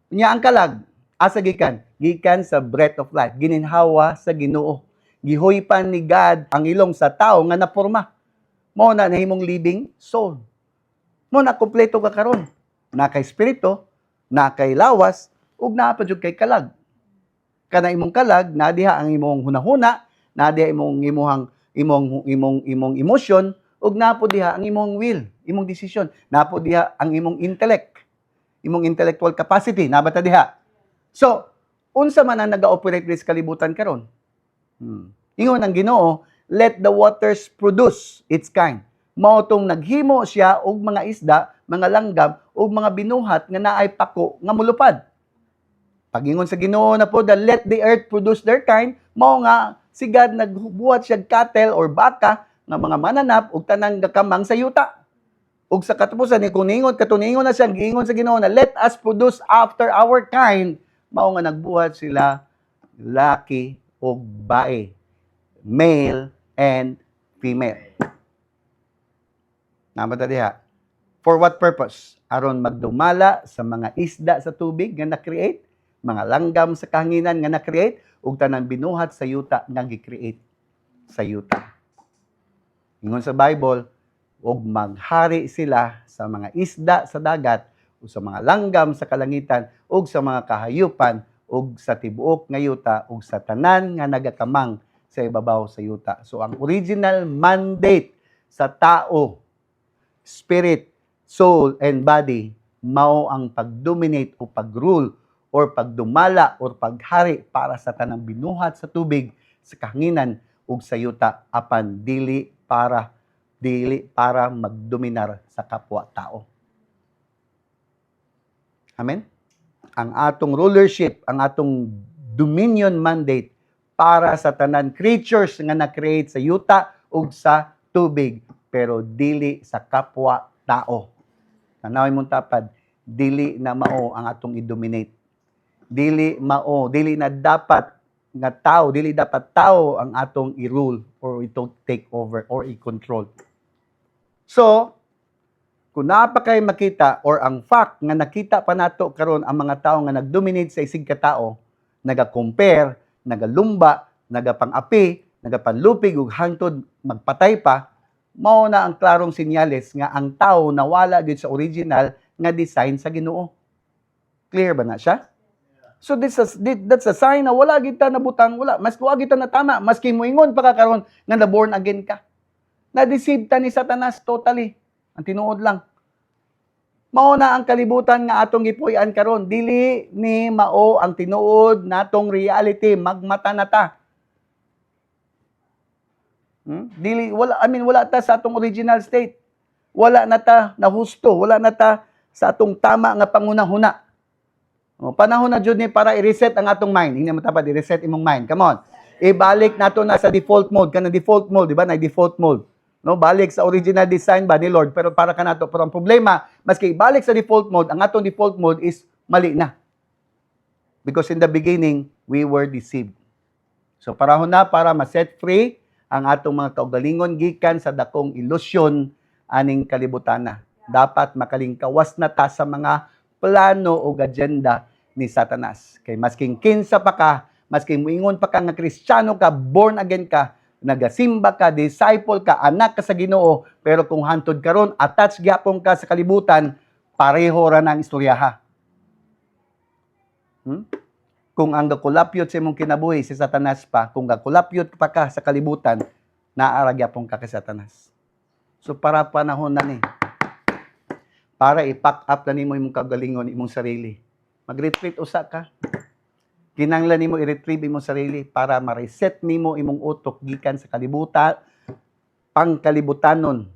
Nya ang kalag. Asa gikan? Gikan sa breath of life. Gininhawa sa Ginoo. Gihoypan ni God ang ilong sa tao nga naporma. Mo na nahimong living soul. Mo na kompleto ka karon. Na kay espiritu, na kay lawas, ug naa pa jud kay kalag. Kana imong kalag, na diha ang imong hunahuna, na diha imong emotion, ug napo diha ang imong will, imong decision, napo diha ang imong intellect, imong intellectual capacity, nabata diha. So, unsa man ang naga-operate sa kalibutan karon? Ingon ang Ginoo, let the waters produce its kind. Mao tong naghimo siya og mga isda, mga langgam, og mga binuhat nga naay pako nga mulupad. Pagingon sa Ginoo na po, let the earth produce their kind, mao nga si God nagbuhat siya cattle or baka nga mga mananap ug tanang gakamang sa yuta. Ug sa katapusan ni kuningon na siya giingon sa Ginoo na let us produce after our kind, mao nga nagbuhat sila laki ug bae, male and female. Namata diha. For what purpose? Aron magdumala sa mga isda sa tubig nga na-create, mga langgam sa kahanginan nga na-create, ug tanang binuhat sa yuta nga gi-create sa yuta. Ingon sa Bible, ug maghari sila sa mga isda sa dagat, ug sa mga langgam sa kalangitan, ug sa mga kahayupan, ug sa tibuok nga yuta, ug sa tanan nga nagakamang sa ibabaw sa yuta. So ang original mandate sa tao, spirit, soul, and body, mao ang pag-dominate o pag-rule or pagdumala or paghari para sa tanang binuhat sa tubig, sa kahanginan, ug sa yuta, apan dili para magdominar sa kapwa-tao. Amen? Ang atong rulership, ang atong dominion mandate para sa tanan creatures nga na-create sa yuta ug sa tubig, pero dili sa kapwa-tao. Tanawin mong tapad, dili na mao ang atong i-dominate. Dili dapat tao ang atong i-rule or ito take over or i-control. So, kung naapa kay makita or ang fact nga nakita pa nato karon ang mga tao nga nag-dominate sa isig ka tao, naga-compare, nagalumba, nagapang-api, nagapanlupig ug hangtod magpatay pa, mao na ang klarong senyales nga ang tao nawala gyud sa original nga design sa Ginoo. Clear ba na siya? So that's a sign na wala kita nabutang, wala. Mas kuha kita na tama, maski moingon pa ka karon nga na born again ka. Na-deceive ta ni Satanas totally. Ang tinuod lang. Mao na ang kalibutan nga atong gipuy-an karon. Dili ni mao ang tinuod natong reality, magmata na ta. Wala ta sa atong original state. Wala na ta na husto, wala na ta sa atong tama nga pangunahuna. Panahon na jud ni para i-reset ang atong mind. Hindi mo dapat i-reset imong mind. Come on. Ibalik nato na sa default mode. Kana default mode, di ba? Na default mode. No, balik sa original design ba ni Lord, pero para kanato. Pero ang problema, maski balik sa default mode, ang atong default mode is mali na. Because in the beginning, we were deceived. So parahon na para ma-set free ang atong mga kaugalingon gikan sa dakong ilusyon aning kalibutan na. Dapat makalingkawas na ta sa mga plano o agenda ni Satanas. Kay masking kinsa pa ka, masking muingon pa ka nga Kristiyano ka, born again ka, nagasimba ka, disciple ka, anak ka sa Ginoo, pero kung hantod karon attached gyapon ka sa kalibutan, pareho ra na ang istoryaha. Kung ang gakulapyot sa imong kinabuhi si Satanas pa, kung gakulapyot pa ka sa kalibutan, naara gyapon ka kay Satanas. So para panahon na ni, para i-pack up na nimo imong kagalingon, imong sarili. Mag-retreat usa ka. Kinanglan nimo i-retrieve imong sarili para ma-reset nimo imong utok gikan sa kalibutan, pangkalibutanon.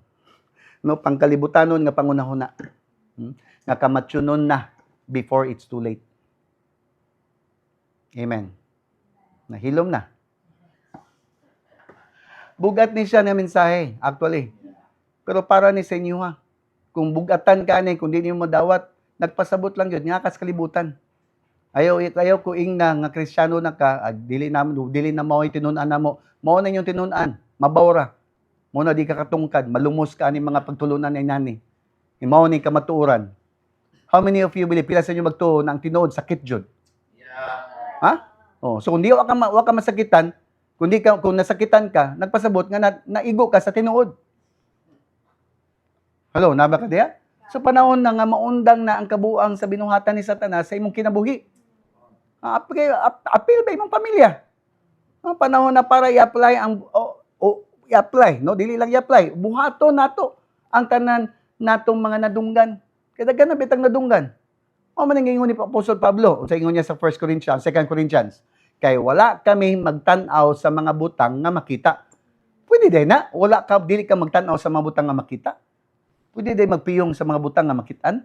No, pangkalibutanon nga pangunahuna. Nga kamatsunon na before it's too late. Amen. Nahilom na. Bugat ni siya na mensahe, actually. Pero para ni sa inyo ha. Kung bugatan ka ni, kung di niyo madawat, nagpasabot lang yun, nga kas kalibutan. Ayaw ko ingna nga Kristiyano na ka, dili na mo tinunan na mo. Mao na yung tinunan, mabawra. Mo na di ka katungkad, malumos ka ani mga pagtulunan ni nani. Mao ni kamatuoran. How many of you believe pila sa inyo magtuo na ang tinuod sakit jud? Ha? Oh, so kung di wa ka masakitan, kung nasakitan ka, nagpasabot nga naigo ka sa tinuod. Hello, naba ka diya? Sa panahon na nga maundang na ang kabuang sa binuhatan ni Satanas sa imong kinabuhi. Appeal ba imong pamilya? Ang panahon na para i-apply i-apply, no? Dili lang i-apply. Buhato nato ang tanan natong mga nadunggan. Kadagan na bitang nadunggan. O man ingon ni Apostol Pablo, sa ingon niya sa 1 Corinthians, 2 Corinthians, kay wala kami magtan-aw sa mga butang nga makita. Pwede din na, dili ka magtan-aw sa mga butang nga makita. Pwede din magpiyong sa mga butang nga makitaan.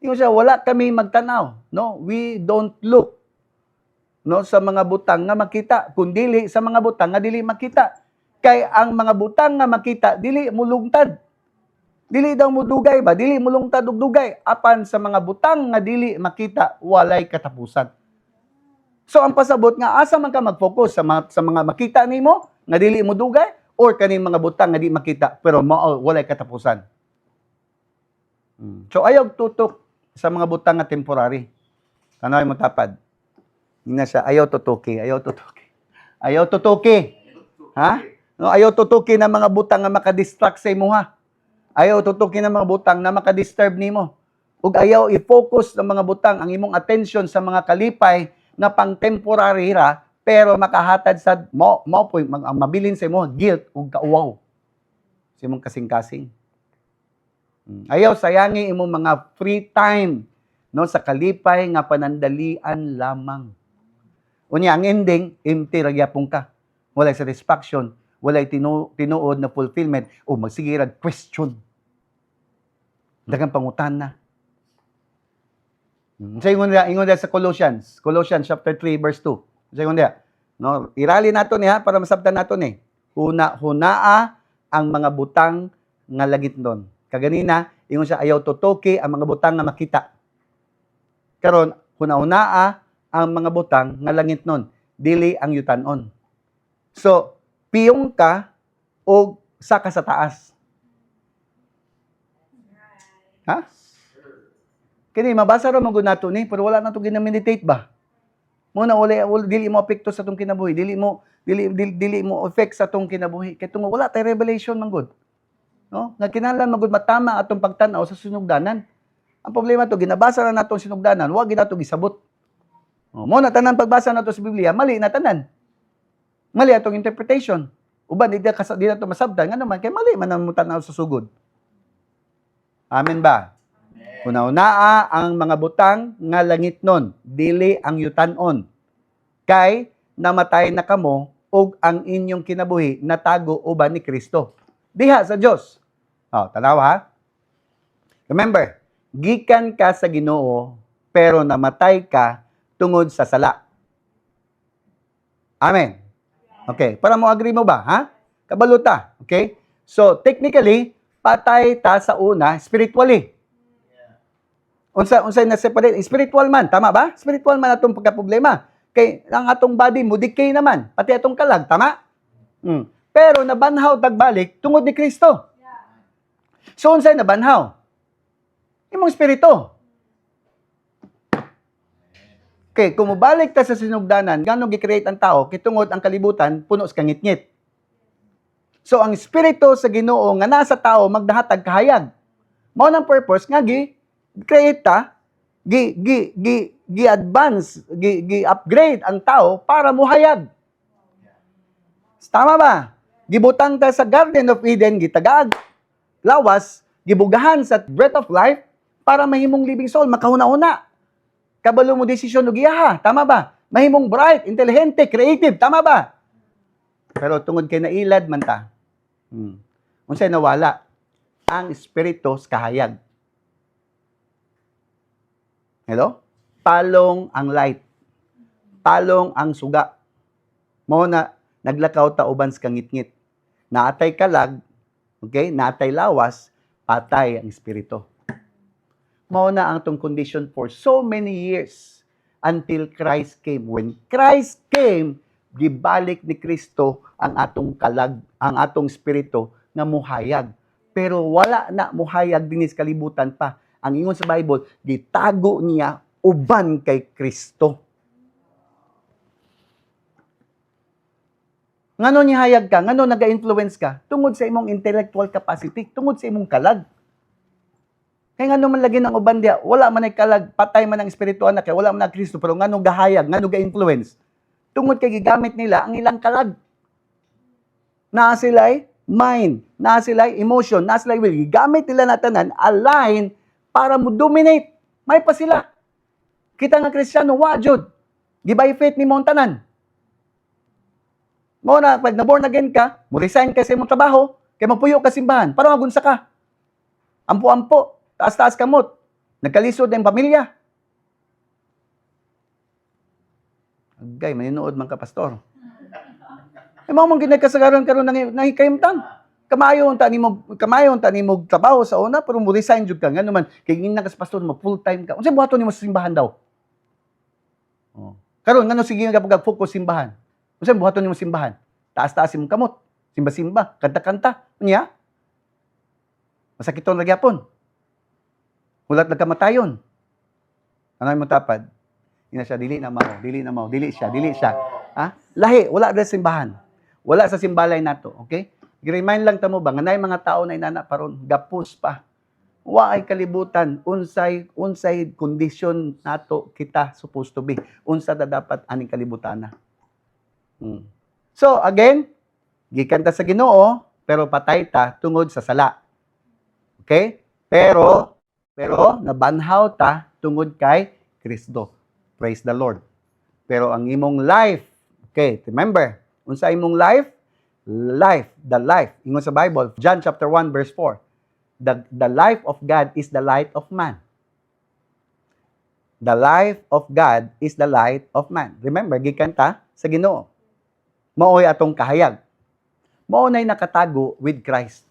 Ingon siya, wala kami magtanaw. No? We don't look no, sa mga butang nga makita, kundili sa mga butang nga dili makita. Kay ang mga butang nga makita, dili mulungtad. Dili daw mo dugay ba? Dili mulungtad og dugay. Apan sa mga butang nga dili makita, walay katapusan. So ang pasabot nga, asa man ka mag-focus sa mga makita nimo nga dili mo dugay, or kaning mga butang nga di makita, pero walay katapusan. So ayaw tutok sa mga butang nga temporary. Ano ay mo tapad? Hindi siya, ayaw tutuki. Ha? No, ayaw tutuki ng mga butang nga makadistract sa imo ha. Ayaw tutuki ng mga butang na makadisturb nimo. Ug ayaw i-focus ng mga butang ang imong attention sa mga kalipay na pang temporary ra, pero makahatad sa mabilin sa imo guilt ug kauwaw sa imong kasing-kasing. Ayaw sayangi imong mga free time no sa kalipay nga panandalian lamang. Unya ang ending, empty ra gyapon ka. Walay satisfaction, walay tinuod na fulfillment o magsigirag question. Daghang pangutana. Sa ingon sa Colossians chapter 3 verse 2. Sa ingon dia, no, irali nato niya para masabtan nato ni. Hunaa ang mga butang nga lagit doon. Kaganina, ingon siya ayaw tutuki ang mga butang nga makita. Karon, hunahunaa ang mga butang nga langit nun. Dili ang yutanon. So, piyong ka o saka sa taas. Ha? Kini mabasa ra man gud nato ni, pero wala na to gina-meditate ba? Muna dili mo apekto sa tong kinabuhi, dili mo effect sa tong kinabuhi. Kay tungo wala tay revelation man gud. No? Nga kinahanglan magud matama atong pagtan-aw sa sinugdanan. Ang problema to, ginabasa na natong sinugdanan, wa gid nato gisabot. Mo na tanan pagbasa nato sa Biblia, mali na tanan. Mali atong interpretation. Uban di nato masabtan nga naman kay mali man ang tan-aw sa sugod. Amen ba? Una-unaa ang mga butang nga langit nun, dili ang yutan-on. Kay namatay na kamo ug ang inyong kinabuhi natago uban ni Kristo. Diha sa Dios. Tanaw ha. Remember, gikan ka sa Ginoo pero namatay ka tungod sa sala. Amen. Okay, para mo agree mo ba, ha? Kabaluta, okay? So, technically, patay ta sa una spiritually. Unsay na separate spiritual man, tama ba? Spiritual man atong pagka-problema. Kay ang atong body mo decay naman, pati atong kalag, tama? Pero nabanhaw tagbalik tungod ni Kristo. So unsay nabanhaw? Imong espiritu. Okay, kung mobalik ta sa sinugdanan, ngano gi-create ang tao kitungod ang kalibutan puno sa kangit-ngit. So ang espiritu sa Ginoo nga nasa tao magdahatag kahayag. Mao nang purpose nga gi-create ta, gi-advance, gi-upgrade ang tao para muhayag. Tama ba? Gibutang ta sa Garden of Eden, gitagag, lawas, gibugahan sa breath of life para mahimong living soul, makahuna-una. Kabalo mo desisyon o giyaha, tama ba? Mahimong bright, intelligente, creative, tama ba? Pero tungod kay nailad man ta, unsay nawala? Ang espiritu sa kahayag. Hello? Palong ang light. Palong ang suga. Mao na naglakaw ta uban sa kangit-ngit. Naatay kalag, okay? Naatay lawas, patay ang espiritu. Mao na ang tong condition for so many years until Christ came. When Christ came, gibalik ni Kristo ang atong kalag, ang atong espiritu nga muhayag. Pero wala na muhayag din sa kalibutan pa. Ang ingon sa Bible, gitago niya uban kay Kristo. Ngano nihayag ka? Ngano naga-influence ka? Tungod sa imong intellectual capacity, tungod sa imong kalag. Kaya ngano man lagi ng uban diya, wala man ay kalag, patay man ang espirituan na kay wala man ang Kristo, pero ngano gahayag, ngano ga-influence? Tungod kay gigamit nila ang ilang kalag. Naa sila'y mind, naa sila'y emotion, naa sila'y will. Gigamit nila na tanan, align para mo dominate. May pa sila. Kita nga Kristiyano, wajud. Gibay faith ni mong tanan. Mo na, pag na-born again ka, mo resign ka sa imong trabaho, kay magpuyo ka simbahan, para magunsa ka. Ampo-ampo, taas-taas kamot, nagkalisod ang pamilya. Agay, maninood man ka, pastor. Mo mong ginagkasagaran karon ng hikayimtang. Kamayon ta nimo trabaho sa una, pero mo resign jud ka. Ngano man, kay ginang ka sa pastor mo full time ka. Unsay buhaton nimo sa simbahan daw? Karon ngano sige nga pag-focus simbahan? Unsay buhaton nimo simbahan? Taas-taas imong kamot, simba-simba, kanta-kanta. Unya? Masakiton ra gyapon. Hulat nagkamatayon. Ano imong tapad? Ina siya dili na mao, dili siya. Ha? Lahi, wala sa simbahan. Wala sa simbalay nato, okay? I-remind lang tamo ba nga nay mga tao na inana paron gapos pa. Wa ay kalibutan unsay condition nato kita supposed to be. Unsa da dapat aning kalibutan na. So again, gikan ta sa Ginoo pero patay ta tungod sa sala. Okay? Pero nabanhaw ta tungod kay Kristo. Praise the Lord. Pero ang imong life, okay, remember, unsa imong life? The life. Ingon sa Bible, John chapter 1 verse 4. The life of God is the light of man. The life of God is the light of man. Remember, gikan ta sa Ginoo. Mao'y atong kahayag. Mao nay nakatago with Christ.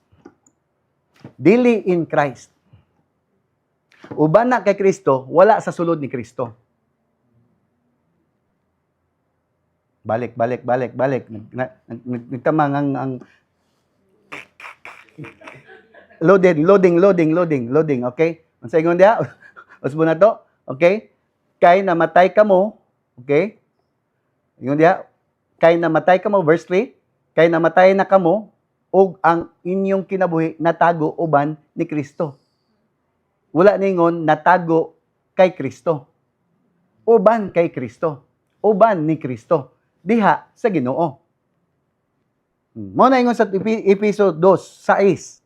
Dili in Christ. Uban na kay Kristo, wala sa sulod ni Kristo. Balik. Nagtamang ang loading, okay? Ang sa ingon diya, usbo na to, okay? Kay namatay ka mo, okay? Ingon diya, kay namatay ka mo, verse 3, kay namatay na ka mo, o ang inyong kinabuhi natago uban ni Kristo. Wala ningon natago kay Kristo. Uban kay Kristo. Uban ni Kristo. Diha sa Ginoo. Mo na ingon sa episode 2:6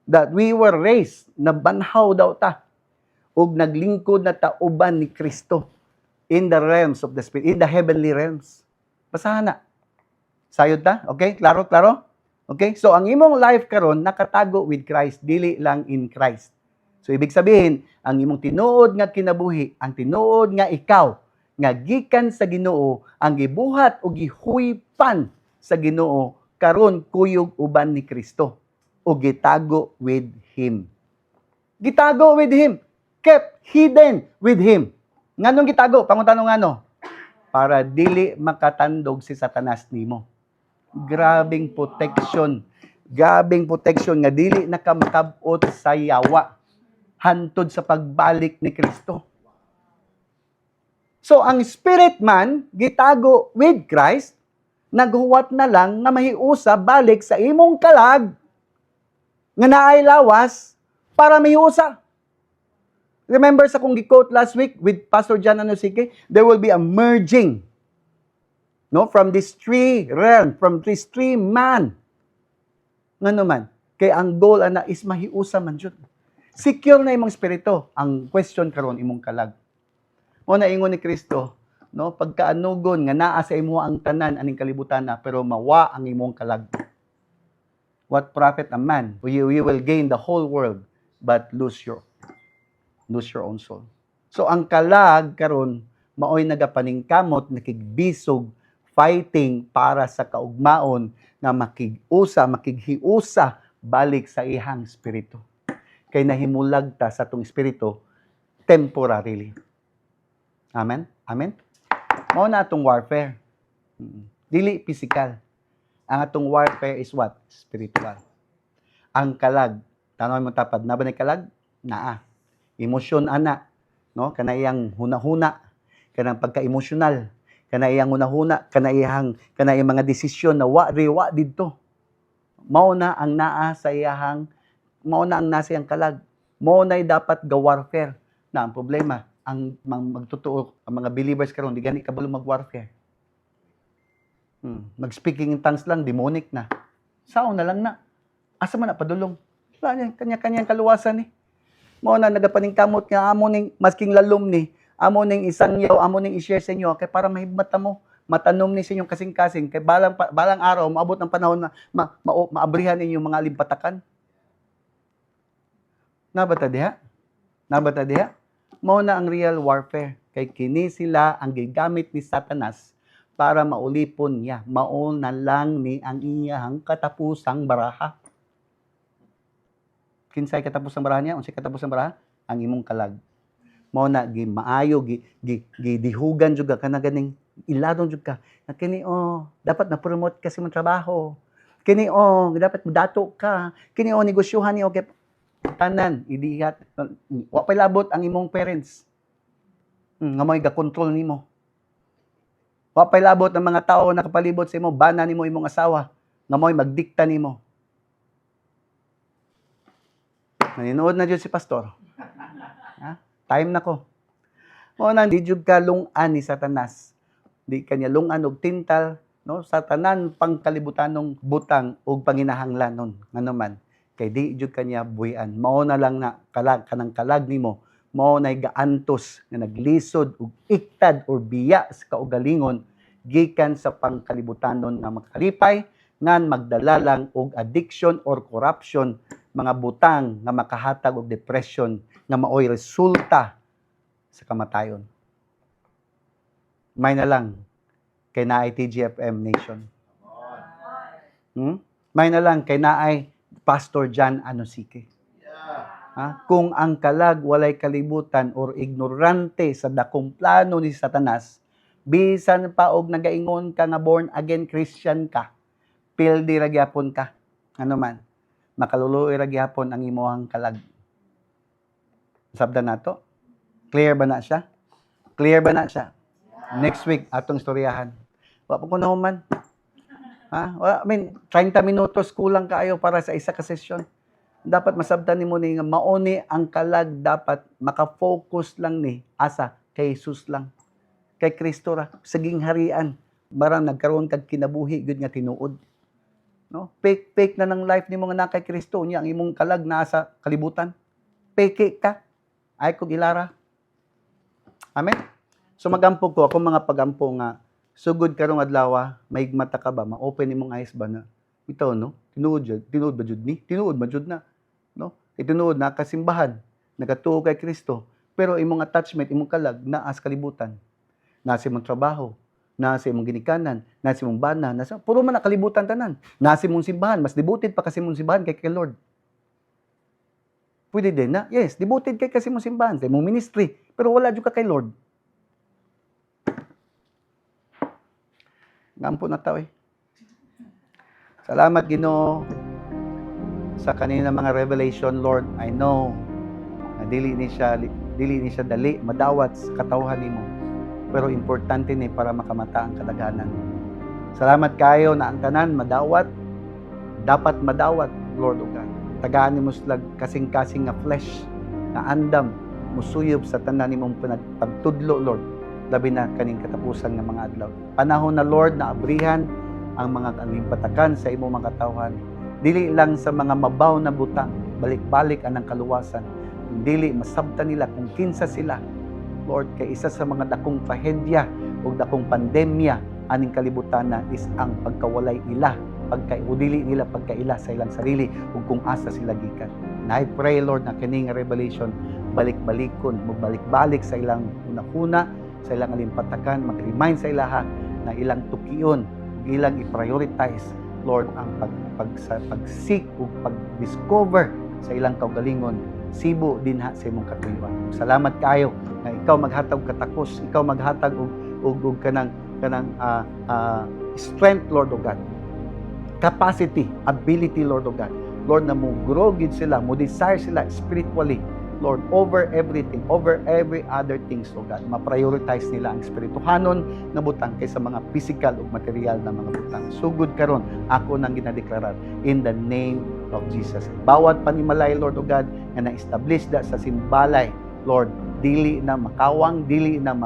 that we were raised na banhaw daw ta ug naglingkod na ta uban ni Kristo in the realms of the spirit, in the heavenly realms. Basahan na. Sayod ta? Okay? Klaro? Okay? So, ang imong life karon nakatago with Christ, dili lang in Christ. So, ibig sabihin, ang imong tinuod nga kinabuhi, ang tinuod nga ikaw, nga gikan sa Ginoo, ang gibuhat o gihuipan sa Ginoo, karon kuyog uban ni Kristo o gitago with Him. Gitago with Him. Kept hidden with Him. Nganong gitago? Pangutanong ano? Para dili makatandog si Satanas nimo. Grabing protection. Grabing protection nga dili nakamakabot sa yawa hantod sa pagbalik ni Kristo. So ang spirit man gitago with Christ, naghuwat na lang nga mahiusa balik sa imong kalag nga naay lawas para mahiusa. Remember sa kong gi-quote last week with Pastor John Anosike, there will be a merging, no, from this three realm, from this three man. Ngano man, kay ang goal ana is mahiusa man jud. Secure na imong espiritu. Ang question karon imong kalag. Mo na ingon ni Kristo, no, pagkaanugon nga naa sa imo ang tanan aning kalibutan na pero mawa ang imong kalag. What profit a man? You will gain the whole world but lose your own soul. So ang kalag karon maoy nagapaningkamot nakigbisog fighting para sa kaugmaon nga makighiusa balik sa ihang espiritu. Kay nahimulag ta sa atong espiritu temporarily. Amen? Amen? Mao na atong warfare. Dili physical. Ang atong warfare is what? Spiritual. Ang kalag, tanaw mo tapad, na ba na kalag? Naa. Emosyon ana, no? Kanayang huna-huna, kanang pagka-emosyonal, kanayang huna-huna, kanayang mga desisyon na wa didto. Mao na ang naa sa iyang nasa iyang kalag. Mao na dapat ga warfare. Na ang problema, ang magtotoo, ang mga believers karon di gani kabalo mag-warfare. Mag-speaking in tongues lang, demonic na. Sao na lang na. Asa man na padulong? Wala niya, kanya-kanyang kaluwasan ni. Mo na nagapaningkamot nga amo ning masking lalom ni, amo ning isangyaw, amo ning i-share sa inyo kay para mahibmata mo, matanom ni sa inyong kasing-kasing kay balang araw maabot ang panahon na maabrihan ninyo mga limpatakan. Nabata diha? Mao na ang real warfare kay kini sila ang gigamit ni Satanas para maulipon niya. Mao na lang ni ang iyang katapusang baraha. Kinsay katapusang baraha niya? Unsay katapusang baraha? Ang imong kalag. Mao na maayo dihugan jud ka kana ganing iladong jud ka. Na kini dapat na promote kasi mo trabaho. Kini dapat mudato ka. Kini negosyohan ni okay tanan idihat. Wa pay labot ang imong parents. Nga may ga-control nimo. Wa pay labot ang mga tao na nakapalibot sa imo, bana nimo imong asawa nga mo'y magdikta nimo. Maninood na dyan si pastor. Ha? Time na ko. Mo nang di jud ka lungan ni Satanas. Di kanya lungan og tintal, no? Satanan pangkalibutanong butang og panginahanglanon. Ngano man, kay di jud kanya buhian. Mao na lang na kanang kalag nimo, mao na gaantos nga naglisod og iktad or biya sa kaugalingon gikan sa pangkalibutanon nga makalipay ngan magdala lang og addiction or corruption, mga butang nga makahatag og depression nga maoy resulta sa kamatayon. May na lang kay naay TGFM Nation. May na lang kay naay Pastor John Anosike. Kung ang kalag walay kalibutan or ignorante sa dakong plano ni Satanas, bisan pa og nagaingon ka nga born again Christian ka, pildi ra gyapon ka. Ano man, makaluluoy ra gyapon ang imong kalag. Sabda nato? Clear ba na siya? Next week atong istoryahan. Wa pa ko nahuman. I mean, 30 minutos kulang kaayo para sa isa ka session. Dapat masabtan nimo ni nga mauni ang kalag, dapat maka-focus lang ni asa kay Jesus lang. Kay Kristo ra, saging harian. Barang nagkaroon kag kinabuhi gud nga tinuod. No? Fake na ng life nimo nga na kay Kristo nya ang imong kalag naa sa kalibutan. Fake ka. Ay kog ilara. Amen. So magampo ko ako mga pagampo nga sugod karong adlaw, may mata ka ba, ma-open imong eyes ba na ito, no? Tinuod ba jud ni? Tinuod ba jud na? No? Tinuod na kasimbahan, nagatuo kay Kristo, pero imong attachment, imong kalag naa sa kalibutan. Naa sa imong trabaho, naa sa imong ginikanan, naa sa imong bana, puro man na kalibutan tanan. Naa sa imong simbahan, mas devoted pa kasi imong simbahan kay Lord. Pwede din na, yes, devoted kay kasi imong simbahan, sa imong ministry, pero wala jud ka kay Lord. Ngampo na tao eh. Salamat Ginoo sa kanina mga revelation, Lord. I know na dili ni siya dali madawat sa katawhan nimo. Pero importante ni para makamata ang kadaghanan. Salamat kayo na ang tanan madawat, dapat madawat, Lord o God. Tagaan nimo slag kasing-kasing nga flesh na andam musuyob sa tanan nimong pagtudlo, Lord. Labi na kaning katapusan ng mga adlaw. Panahon na Lord na abrihan ang mga kalimpatakan sa imong mga katawhan. Dili lang sa mga mabaw na butang, balik-balik anang kaluwasan. Dili masabtan nila kung kinsa sila. Lord, kay isa sa mga dakong trahedya o dakong pandemya aning kalibutan na is ang pagkawalay ila, dili nila pagkaila sa ilang sarili ug kung asa sila gikan. And I pray, Lord, na kining revelation balik-balikon, magbalik-balik sa ilang una-una, sa ilang alimpatakan, mag-remind sa ilaha na ilang tukiyon, ilang i-prioritize, Lord, ang pag-seek o pag-discover sa ilang kaugalingon, sibo din ha sa imong katuyuan. Salamat kayo na ikaw maghatag katakos, ikaw maghatag og kanang strength, Lord o God. Capacity, ability, Lord o God. Lord, na mo grow gid sila, mo desire sila spiritually, Lord, over everything, over every other things, O God. Ma-prioritize nila ang spirituhanon na butang kaysa mga physical o material na mga butang. Sugod karon ako nang ginadeklarar in the name of Jesus. Bawat panimalay, Lord, O God, na na-establish da sa simbalay, Lord, dili na makawang, dili na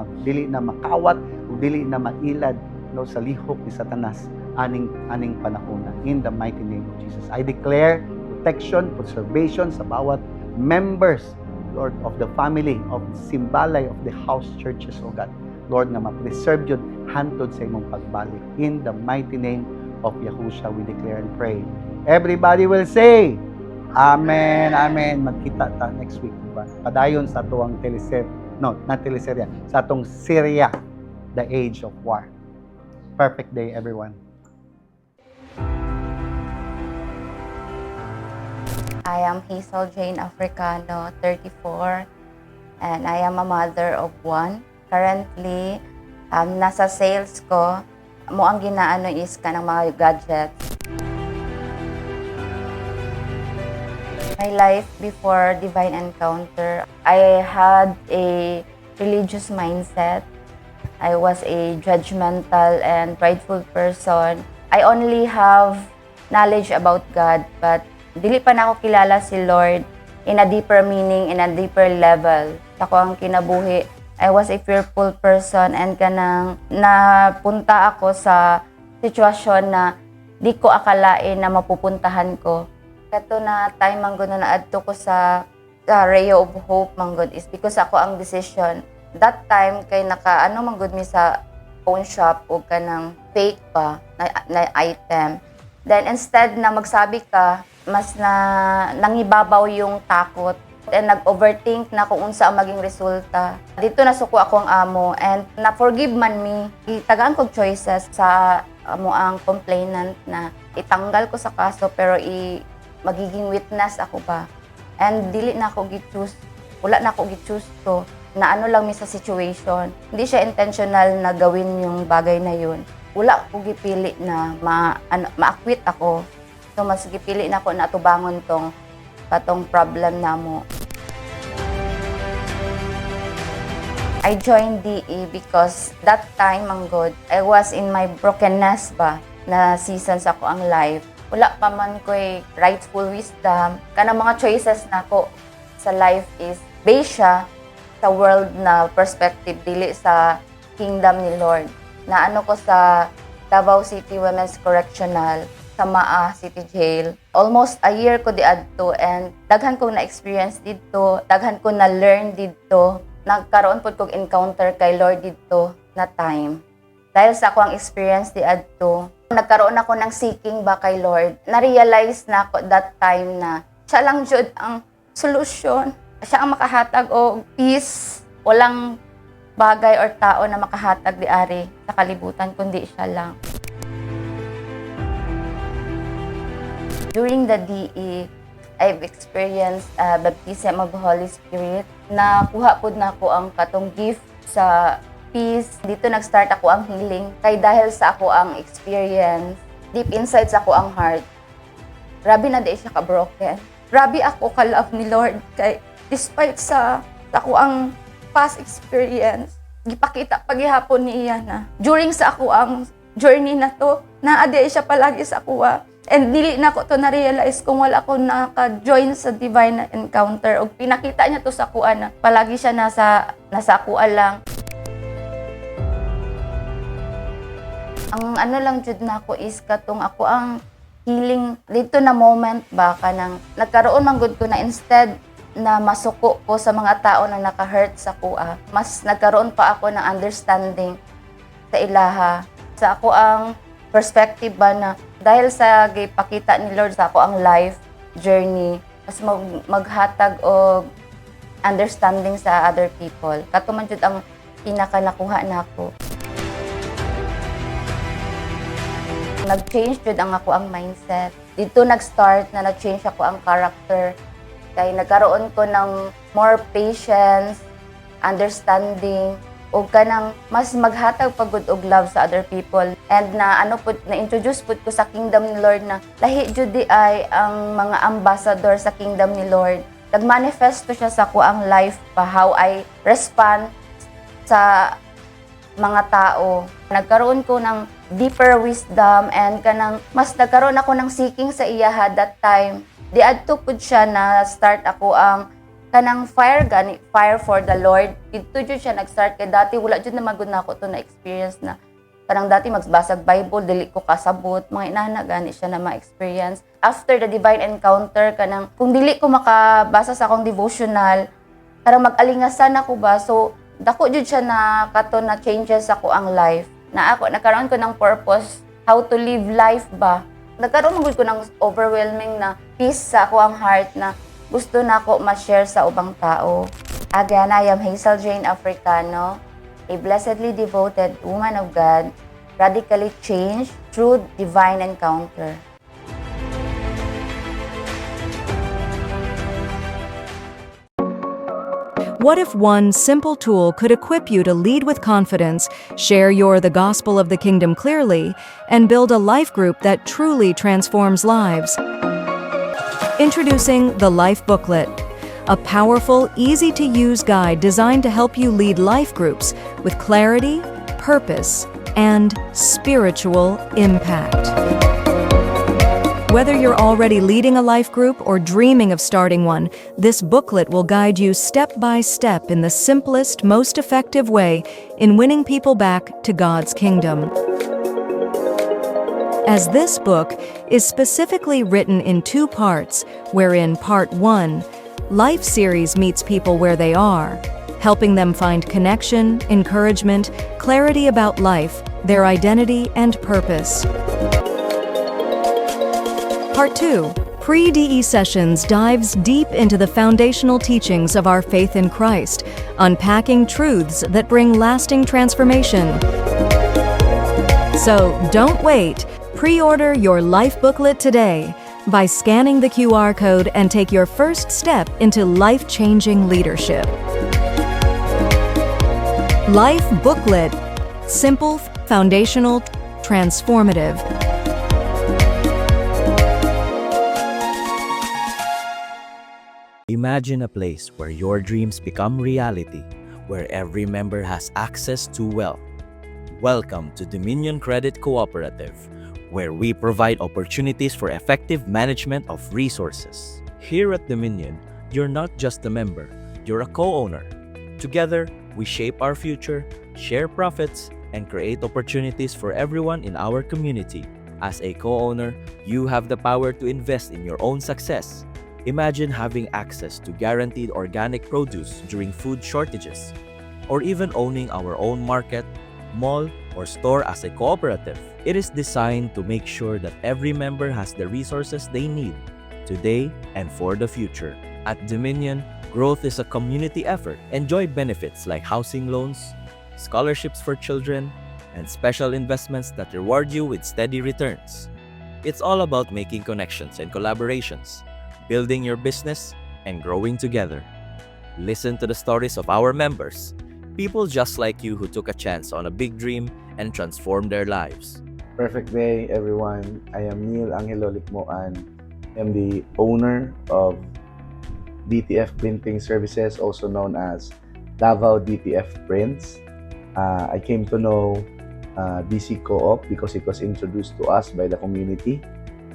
makawat, o dili na mailad, Lord, sa lihok ni Satanas aning panahon na. In the mighty name of Jesus. I declare protection, preservation sa bawat members, Lord, of the family, of simbalay, of the house churches, O God. Lord, na ma-preserve yun, hantod sa imong pagbalik. In the mighty name of Yahushua, we declare and pray. Everybody will say, Amen, Amen. Magkita ta next week, diba? Padayon sa tuwang teleserya, sa atong Syria, the age of war. Perfect day, everyone. I am Hazel Jane Africano, 34, and I am a mother of one. Currently, nasa sales ko, mo ang ginaano is kanang mga gadgets. My life before Divine Encounter, I had a religious mindset. I was a judgmental and prideful person. I only have knowledge about God, but dili pa na ako kilala si Lord in a deeper meaning, in a deeper level. Ako ang kinabuhi. I was a fearful person and kanang napunta ako sa sitwasyon na di ko akalain na mapupuntahan ko. Kato na time manggod na naadto ko sa Ray of Hope manggod is because ako ang decision. That time kay naka manggod mi sa phone shop o kanang fake pa na item. Then instead na magsabi ka, mas nangibabaw yung takot and nag-overthink na kung unsa ang maging resulta. Dito nasuko ako ang amo and na-forgive man me. Itagaan ko choices sa amo ang complainant na itanggal ko sa kaso pero magiging witness ako pa. And dili na ako gi-choose. Wala na ako gi-choose to. Na lang mi sa situation. Hindi siya intentional na gawin yung bagay na yun. Wala ko gipili na ma-acquit ako. So, mas gipili na ako na tubangon patong problem na mo. I joined DE because that time, manggod, I was in my brokenness ba. na season sa ako ang life. Wala pa man ko'y rightful wisdom. Kanang mga choices na ko sa life is based siya sa world na perspective, dili sa kingdom ni Lord. Na ano ko sa Davao City Women's Correctional, sa Maa City Jail. Almost a year ko diadto and daghan kong na-experience dito, daghan ko na-learn dito. Nagkaroon po kong encounter kay Lord dito na time. Dahil sa ako ang experience diadto, nagkaroon ako ng seeking ba kay Lord. Na-realize na ako that time na siya lang jud ang solusyon. Siya ang makahatag o peace. Walang bagay or tao na makahatag diari sa kalibutan kundi siya lang. During the DE, I've experienced baptism of the Holy Spirit. Nakuha po na ako ang katong gift sa peace. Dito nag-start ako ang healing. Kay dahil sa ako ang experience, deep inside sa ako ang heart, grabe na di siya ka-broken. Grabe ako ka-love ni Lord. Kay despite sa ako ang past experience, gipakita paghihapon niya na during sa ako ang journey na to, naade siya palagi sa kuha. And dili na ko to na-realize kung wala ko naka-join sa divine encounter. O pinakita niya to sa kuha na palagi siya nasa kuha lang. Ang ano lang jud na ako is katong ako ang healing dito na moment ba kanang nagkaroon man gud ko na instead na masuko ko sa mga tao na naka-hurt sa kuha, mas nagkaroon pa ako ng understanding sa ilaha. Sa ako ang perspective ba na dahil sa gipakita ni Lord sa ako ang life journey, mas maghatag og understanding sa other people. Kato man jud ang pinaka-nakuha nako. Nag-change jud ang ako ang mindset. Dito nag-start na nag-change ako ang character. Kay nagkaroon ko ng more patience, understanding, o kanang mas maghatag pagud og love sa other people. And na ano pud na introduce pud ko sa kingdom ni Lord na lahi jud di ay ang mga ambassador sa kingdom ni Lord. Nagmanifesto siya sa ko ang life pa how I respond sa mga tao. Nagkaroon ko ng deeper wisdom and kanang mas nagkaroon ako ng seeking sa iyaha that time. Diadto pud siya na start ako ang kanang fire for the Lord. Dito jud siya nag-start kay dati wala jud na magud na ako to na experience na kanang dati magbasag Bible dili ko kasabot mga inana gani siya na ma-experience. After the divine encounter kanang kung dili ko makabasa sa akong devotional karang mag-alingasan ako ba so dako jud siya na kato na changes ako ang life. Na ako nagkaroon ko ng purpose how to live life ba. Nagkaroon man gud ko ng overwhelming na peace sa ako ang heart na gusto na ako ma-share sa ubang tao. Again, I am Hazel Jane Africano, a blessedly devoted woman of God, radically changed through divine encounter. What if one simple tool could equip you to lead with confidence, share the gospel of the kingdom clearly, and build a life group that truly transforms lives? Introducing the Life Booklet, a powerful, easy-to-use guide designed to help you lead life groups with clarity, purpose, and spiritual impact. Whether you're already leading a life group or dreaming of starting one, this booklet will guide you step by step in the simplest, most effective way in winning people back to God's kingdom. As this book is specifically written in 2 parts, wherein Part 1, Life Series meets people where they are, helping them find connection, encouragement, clarity about life, their identity, and purpose. Part 2, Pre-DE Sessions dives deep into the foundational teachings of our faith in Christ, unpacking truths that bring lasting transformation. So don't wait. Pre-order your Life Booklet today by scanning the QR code and take your first step into life-changing leadership. Life Booklet. Simple, foundational, transformative. Imagine a place where your dreams become reality, where every member has access to wealth. Welcome to Dominion Credit Cooperative, where we provide opportunities for effective management of resources. Here at Dominion, you're not just a member, you're a co-owner. Together, we shape our future, share profits, and create opportunities for everyone in our community. As a co-owner, you have the power to invest in your own success. Imagine having access to guaranteed organic produce during food shortages, or even owning our own market, mall, or store as a cooperative. It is designed to make sure that every member has the resources they need today and for the future. At Dominion, growth is a community effort. Enjoy benefits like housing loans, scholarships for children, and special investments that reward you with steady returns. It's all about making connections and collaborations, building your business, and growing together. Listen to the stories of our members, people just like you who took a chance on a big dream and transformed their lives. Perfect day, everyone. I am Neil Angelo Likmoan. I am the owner of DTF Printing Services, also known as Davao DTF Prints. I came to know DC Co-op because it was introduced to us by the community.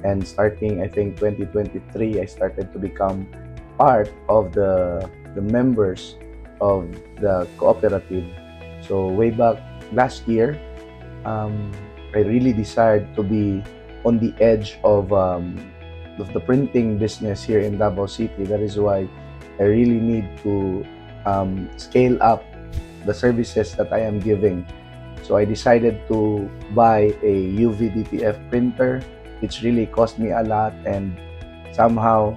And starting, I think, 2023, I started to become part of the members of the cooperative. So way back last year, I really desired to be on the edge of the printing business here in Davao City. That is why I really need to scale up the services that I am giving. So I decided to buy a UV DTF printer. It's really cost me a lot, and somehow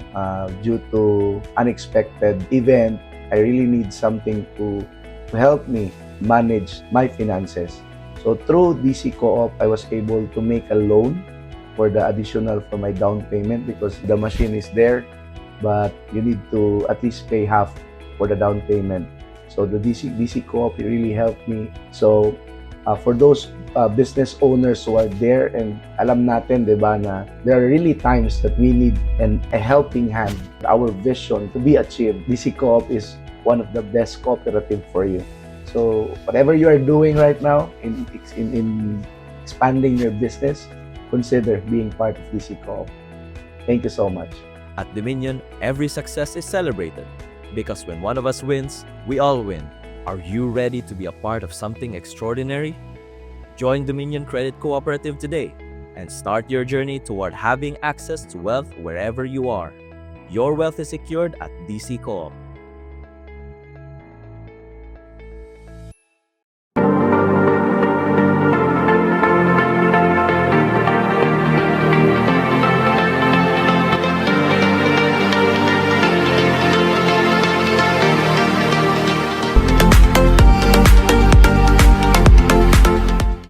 due to unexpected event, I really need something to help me manage my finances. So through DC Co-op, I was able to make a loan for the additional for my down payment because the machine is there, but you need to at least pay half for the down payment. So the DC Co-op really helped me. So for those business owners who are there, and alam natin, di ba, na there are really times that we need a helping hand. Our vision to be achieved, DC Co-op is one of the best cooperative for you. So whatever you are doing right now in expanding your business, consider being part of DC Co-op. Thank you so much. At Dominion, every success is celebrated because when one of us wins, we all win. Are you ready to be a part of something extraordinary? Join Dominion Credit Cooperative today and start your journey toward having access to wealth wherever you are. Your wealth is secured at DC Co-op.